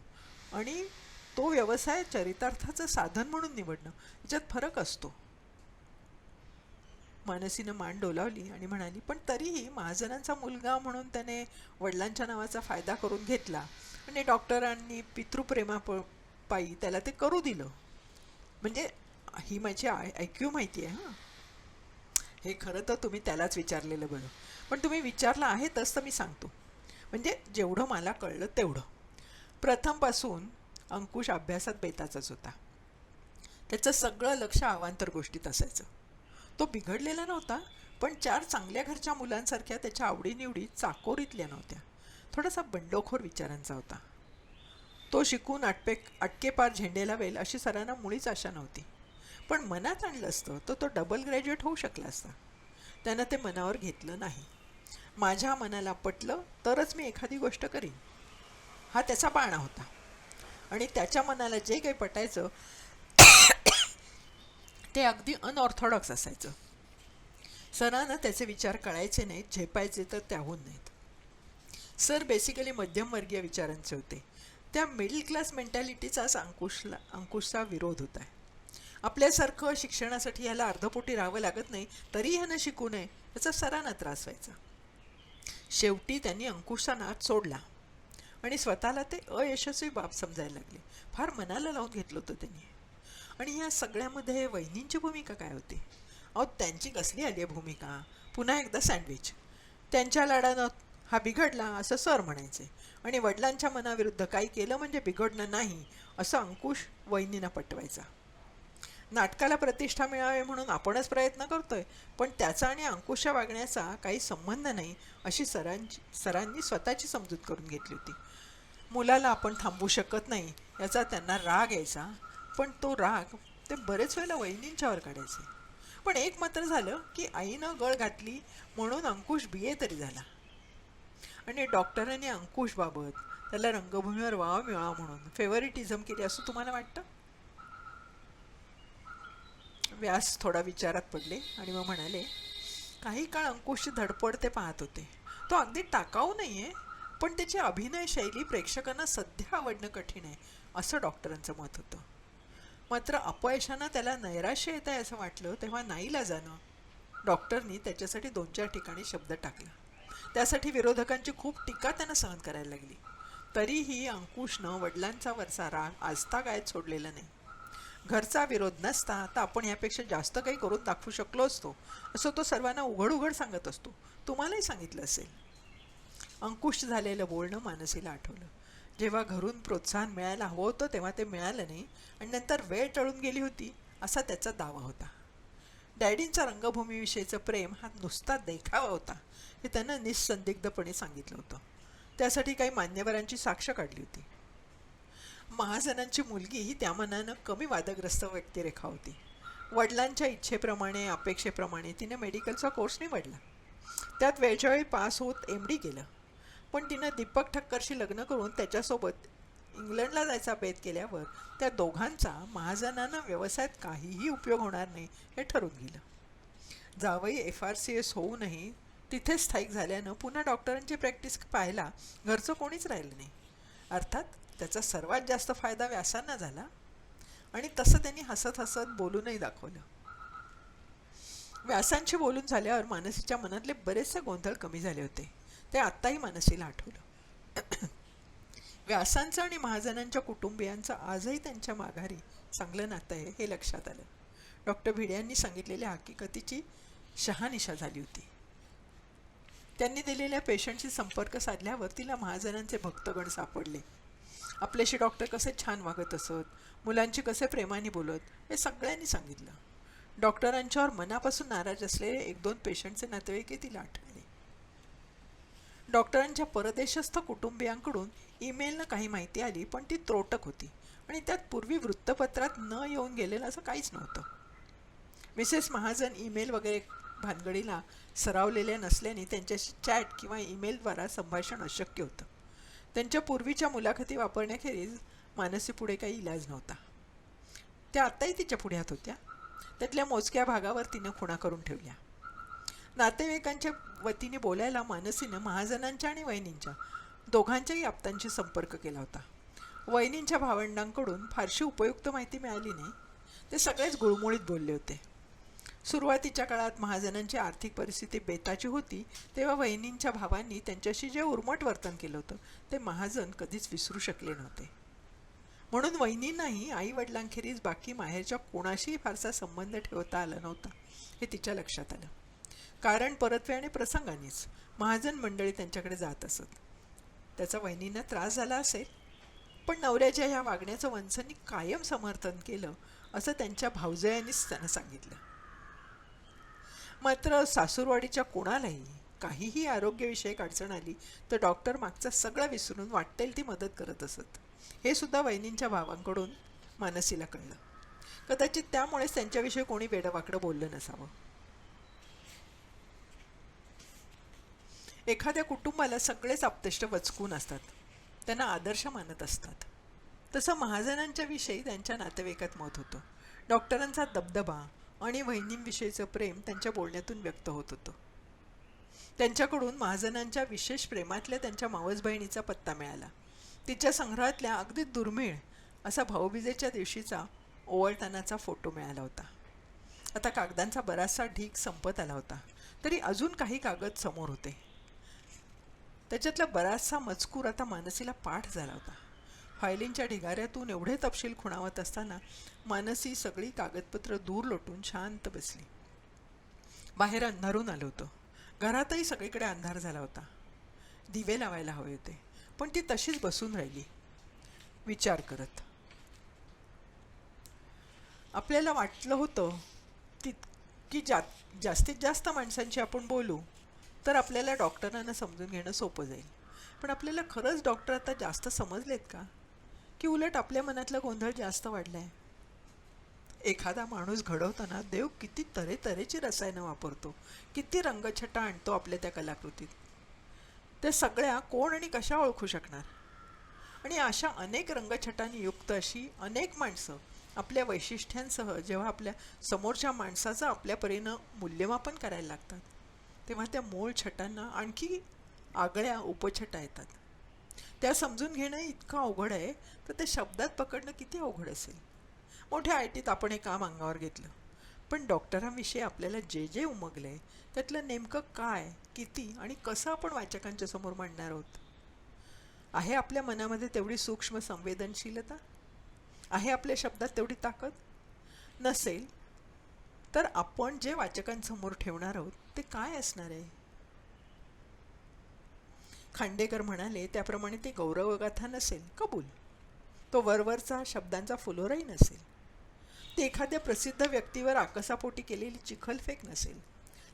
आणि तो व्यवसाय चरितार्थाचं साधन म्हणून निवडणं याच्यात फरक असतो. मानसीनं मान डोलावली आणि म्हणाली, पण तरीही महाजनांचा मुलगा म्हणून त्याने वडिलांच्या नावाचा फायदा करून घेतला आणि डॉक्टरांनी पितृप्रेमापायी त्याला ते करू दिलं. म्हणजे ही माझी IQ माहिती आहे. हे खरं तर तुम्ही त्यालाच विचारलेलं बरं, पण तुम्ही विचारलं आहे तसं मी सांगतो. म्हणजे जेवढं मला कळलं तेवढं. प्रथमपासून अंकुश अभ्यासात बेताचाच होता. त्याचं सगळं लक्ष अवांतर गोष्टीत असायचं. तो बिघडलेला नव्हता, पण 4 चांगल्या घरच्या मुलांसारख्या त्याच्या आवडीनिवडी चाकोरीतल्या नव्हत्या. थोडासा बंडखोर विचारांचा होता. तो शिकून अटकेपार झेंडे लावेल अशी सरांना मुळीच आशा नव्हती. पण मनात आणलं असतं तर तो डबल ग्रॅज्युएट होऊ शकला असता. त्यानं ते मनावर घेतलं नाही. माझ्या मनाला पटलं तरच मी एखादी गोष्ट करीन, हा त्याचा बाणा होता. आणि त्याच्या मनाला जे काही पटायचं ते अगदी अनऑर्थोडॉक्स असायचं. सरांना त्याचे विचार कळायचे नाहीत, झेपायचे तर त्याहून नाहीत. सर बेसिकली मध्यमवर्गीय विचारांचे होते. त्या मिडल क्लास मेंटॅलिटीचाच अंकुशचा विरोध होता. आपल्यासारखं शिक्षणासाठी ह्याला अर्धपोटी राहावं लागत नाही तरी ह्यानं शिकू नये याचा सरांना त्रास व्हायचा. शेवटी त्यांनी अंकुशचा नाद सोडला आणि स्वतःला ते अयशस्वी बाब समजायला लागले. फार मनाला लावून घेतलं होतं त्यांनी. आणि या सगळ्यामध्ये वहिनींची भूमिका काय होती? त्यांची कसली आली आहे भूमिका? पुन्हा एकदा सँडविच. त्यांच्या लाडानं हा बिघडला असं सर म्हणायचे आणि वडिलांच्या मनाविरुद्ध काही केलं म्हणजे बिघडणं नाही असं अंकुश वहिनींना पटवायचा. नाटकाला प्रतिष्ठा मिळावी म्हणून आपणच प्रयत्न करतोय, पण त्याचा आणि अंकुशच्या वागण्याचा काही संबंध नाही अशी सरांनी स्वतःची समजूत करून घेतली होती. मुलाला आपण थांबवू शकत नाही याचा त्यांना राग यायचा, पण तो राग ते बरेच वेळेला वहिनींच्यावर काढायचे. पण एक मात्र झालं की आईनं गळ घातली म्हणून अंकुश BA तरी झाला. आणि डॉक्टरांनी अंकुशबाबत त्याला रंगभूमीवर वाव मिळावा म्हणून फेवरिटिझम केली असं तुम्हाला वाटतं? व्यास थोडा विचारात पडले आणि मग म्हणाले, काही काळ अंकुशची धडपड ते पाहत होते. तो अगदी टाकाऊ नाही आहे, पण त्याची अभिनय शैली प्रेक्षकांना सध्या आवडणं कठीण आहे असं डॉक्टरांचं मत होतं. मात्र अपयशानं त्याला नैराश्य येत आहे असं वाटलं तेव्हा नाईलाजानं डॉक्टरनी त्याच्यासाठी 2-4 ठिकाणी शब्द टाकला. त्यासाठी विरोधकांची खूप टीका त्यांना सहन करायला लागली. तरीही अंकुशनं वडिलांचा वरचा राग आजतागायत सोडलेला नाही. घरचा विरोध नसता तर आपण यापेक्षा जास्त काही करून दाखवू शकलो असतो असं तो सर्वांना उघड उघड सांगत असतो. तुम्हालाही सांगितलं असेल. अंकुश झालेलं बोलणं मानसीला आठवलं. जेव्हा घरून प्रोत्साहन मिळायला हवं होतं तेव्हा ते मिळालं नाही आणि नंतर वेळ टळून गेली होती असा त्याचा दावा होता. डॅडींचा रंगभूमीविषयीचं प्रेम हा नुसता देखावा होता हे त्यानं निस्संदिग्धपणे सांगितलं होतं. त्यासाठी काही मान्यवरांची साक्ष काढली होती. महाजनांची मुलगी ही त्या मनानं कमी वादग्रस्त व्यक्तिरेखा होती. वडिलांच्या इच्छेप्रमाणे अपेक्षेप्रमाणे तिने मेडिकलचा कोर्स निवडला. त्यात वेळच्या वेळी पास होत MD केलं. पण तिनं दीपक ठक्करशी लग्न करून त्याच्यासोबत इंग्लंडला जायचा बेत केल्यावर त्या दोघांचा महाजनांना व्यवसायात काहीही उपयोग होणार नाही हे ठरून गेलं. जावई FRCS होऊनही तिथे स्थायिक झाल्यानं पुन्हा डॉक्टरांची प्रॅक्टिस पाहायला घरचं कोणीच राहिलं नाही. अर्थात त्याचा सर्वात जास्त फायदा व्यासांना झाला आणि तसं त्यांनी हसत हसत बोलूनही दाखवलं. व्यासांशी बोलून झाल्यावर मानसीच्या मनातले बरेचसे गोंधळ कमी झाले होते. ते आत्ताही मानसीला आठवलं. व्यासांचं आणि महाजनांच्या कुटुंबियांचं आजही त्यांच्या माघारी चांगलं नातं आहे हे लक्षात आलं. डॉक्टर भिड्यांनी सांगितलेल्या हकीकतीची शहानिशा झाली होती. त्यांनी दिलेल्या पेशंटशी संपर्क साधल्यावर तिला महाजनांचे भक्तगण सापडले. आपल्याशी डॉक्टर कसे छान वागत असत, मुलांची कसे प्रेमाने बोलत हे सगळ्यांनी सांगितलं. डॉक्टरांच्यावर मनापासून नाराज असलेले 1-2 पेशंटचे नातेवाईकही तिला आठवले. डॉक्टरांच्या परदेशस्थ कुटुंबियांकडून ईमेलनं काही माहिती आली, पण ती त्रोटक होती आणि त्यात पूर्वी वृत्तपत्रात न येऊन गेलेलं असं काहीच नव्हतं. मिसेस महाजन ईमेल वगैरे भानगडीला सरावलेल्या नसल्याने त्यांच्याशी चॅट किंवा ईमेलद्वारा संभाषण अशक्य होतं. त्यांच्या पूर्वीच्या मुलाखती वापरण्याखेरीज मानसीपुढे काही इलाज नव्हता. त्या आत्ताही तिच्या पुढ्यात होत्या. त्यातल्या मोजक्या भागावर तिनं खुणा करून ठेवल्या. नातेवाईकांच्या वतीने बोलायला मानसीनं महाजनांच्या आणि वहिनींच्या दोघांच्याही आप्तांशी संपर्क केला होता. वहिनींच्या भावंडांकडून फारशी उपयुक्त माहिती मिळाली नाही. ते सगळेच गुळमुळीत बोलले होते. सुरुवातीच्या काळात महाजनांची आर्थिक परिस्थिती बेताची होती तेव्हा वहिनींच्या भावांनी त्यांच्याशी जे उर्मट वर्तन केलं होतं ते महाजन कधीच विसरू शकले नव्हते. म्हणून वहिनींनाही आईवडिलांखेरीज बाकी माहेरच्या कोणाशीही फारसा संबंध ठेवता आला नव्हता हे तिच्या लक्षात आलं. कारण परतवे आणि प्रसंगानेच महाजन मंडळी त्यांच्याकडे जात असत. त्याचा वहिनींना त्रास झाला असेल, पण नवऱ्याच्या ह्या वागण्याचं वंशांनी कायम समर्थन केलं असं त्यांच्या भावजयांनीच त्यांना सांगितलं. मात्र सासूरवाडीच्या कोणालाही काहीही आरोग्यविषयक अडचण आली तर डॉक्टर मागचा सगळं विसरून वाटेल ती मदत करत असत. हे सुद्धा वहिनींच्या भावांकडून मानसीला कळलं. कदाचित त्यामुळेच त्यांच्याविषयी कोणी वेडवाकडं बोललं नसावं. एखाद्या कुटुंबाला सगळेच आप्तेष्ट वचकून असतात, त्यांना आदर्श मानत असतात. तसं महाजनांच्या विषयी त्यांच्या नातेवाईकात मत होतं. डॉक्टरांचा दबदबा आणि वहिनींविषयीचं प्रेम त्यांच्या बोलण्यातून व्यक्त होत होतं. त्यांच्याकडून महाजनांच्या विशेष प्रेमातल्या त्यांच्या मावस बहिणीचा पत्ता मिळाला. तिच्या संग्रहातल्या अगदी दुर्मिळ असा भाऊबीजेच्या दिवशीचा ओवाळतानाचा फोटो मिळाला होता. आता कागदांचा बराचसा ढीग संपत आला होता, तरी अजून काही कागद समोर होते. त्याच्यातला बराचसा मजकूर आता मानसीला पाठ झाला होता. फायलींच्या ढिगाऱ्यातून एवढे तपशील खुणावत असताना मानसी सगळी कागदपत्र दूर लोटून शांत बसली. बाहेर अंधारून आलं होतं. घरातही सगळीकडे अंधार झाला होता. दिवे लावायला हवे होते, पण ती तशीच बसून राहिली विचार करत. आपल्याला वाटलं होतं की जास्तीत जास्त माणसांशी आपण बोलू तर आपल्याला डॉक्टरांना समजून घेणं सोपं जाईल. पण आपल्याला खरंच डॉक्टर आता जास्त समजलेत का, की उलट आपल्या मनातला गोंधळ जास्त वाढला आहे? एखादा माणूस घडवताना देव किती तऱ्हेची रसायनं वापरतो, किती रंगछटा आणतो आपल्या त्या कलाकृतीत. त्या सगळ्या कोण आणि कशा ओळखू शकणार? आणि अशा अनेक रंगछटांनी युक्त अशी अनेक माणसं आपल्या वैशिष्ट्यांसह जेव्हा आपल्या समोरच्या माणसाचं आपल्या परीनं मूल्यमापन करायला लागतात, तेव्हा त्या मूळ छटांना आणखी आगळ्या उपछटा येतात. त्या समजून घेणं इतकं अवघड आहे तर ते शब्दात पकडणं किती अवघड असेल. मोठ्या आयटीत आपण हे काम अंगावर घेतलं, पण डॉक्टरांविषयी आपल्याला जे जे उमगलंय त्यातलं नेमकं काय, किती आणि कसं आपण वाचकांच्या समोर मांडणार आहोत? आहे आपल्या मनामध्ये तेवढी सूक्ष्म संवेदनशीलता? आहे आपल्या शब्दात तेवढी ताकद? नसेल तर आपण जे वाचकांसमोर ठेवणार आहोत ते काय असणार आहे? खांडेकर म्हणाले त्याप्रमाणे ती गौरवगाथा नसेल, कबूल. तो वरवरचा शब्दांचा फुलोराही नसेल. ती एखाद्या प्रसिद्ध व्यक्तीवर आकसापोटी केलेली चिखलफेक नसेल.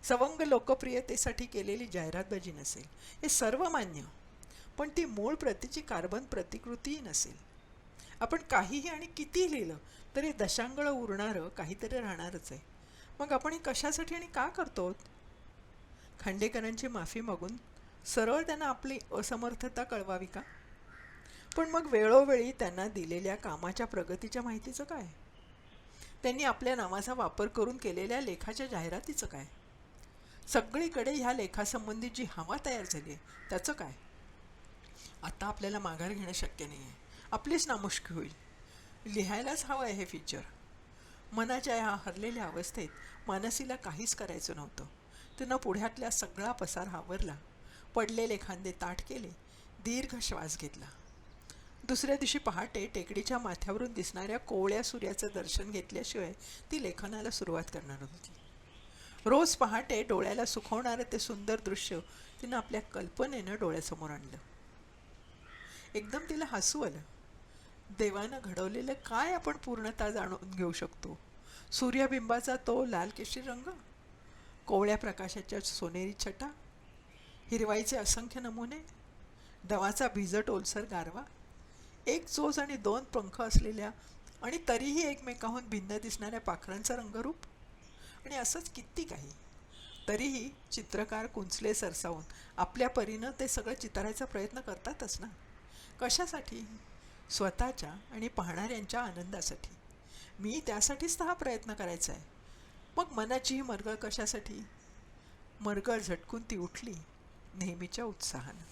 सवंग लोकप्रियतेसाठी केलेली जाहिरातबाजी नसेल. हे सर्व मान्य, पण ती मूळ प्रतीची कार्बन प्रतिकृतीही नसेल. आपण काहीही आणि कितीही लिहिलं तरी दशांगळ उरणारं काहीतरी राहणारच आहे. मग आपण हे कशासाठी आणि का करतो? खांडेकरांची माफी मागून सरळ त्यांना आपली असमर्थता कळवावी का? पण मग वेळोवेळी त्यांना दिलेल्या कामाच्या प्रगतीच्या माहितीचं काय? त्यांनी आपल्या नावाचा वापर करून केलेल्या लेखाच्या जाहिरातीचं काय? सगळीकडे ह्या लेखासंबंधी जी हवा तयार झाली आहे त्याचं काय? आता आपल्याला माघार घेणं शक्य नाही आहे. आपलीच नामुष्की होईल. लिहायलाच हवं आहे हे फीचर. मनाच्या ह्या हरलेल्या अवस्थेत मानसीला काहीच करायचं नव्हतं. तिनं पुढ्यातल्या सगळा पसार आवरला, पडलेले खांदे ताठ केले, दीर्घ श्वास घेतला. दुसऱ्या दिवशी पहाटे टेकडीच्या माथ्यावरून दिसणाऱ्या कोवळ्या सूर्याचं दर्शन घेतल्याशिवाय ती लेखनाला सुरुवात करणार होती. रोज पहाटे डोळ्याला सुखवणारं ते सुंदर दृश्य तिनं आपल्या कल्पनेनं डोळ्यासमोर आणलं. एकदम तिला हसू आलं. देवानं घडवलेलं काय आपण पूर्णतः जाणून घेऊ शकतो? सूर्यबिंबाचा तो लाल केशरी रंग, कोवळ्या प्रकाशाच्या सोनेरी छटा, हिरवाईचे असंख्य नमुने, दवाचा भिजट ओलसर गारवा, एक चोच आणि दोन पंख असलेल्या आणि तरीही एकमेकाहून भिन्न दिसणाऱ्या पाखरांचं रंगरूप, आणि असंच किती काही. तरीही चित्रकार कुंचले सरसावून आपल्या परीनं ते सगळं चितारायचा प्रयत्न करतातच ना. कशासाठी? स्वतःच्या आणि पाहणाऱ्यांच्या आनंदासाठी. मी त्यासाठीच तर हा प्रयत्न करायचा आहे. मग मनाची ही मरगळ कशासाठी? मरगळ झटकून ती उठली नेहमीच्या उत्साहानं.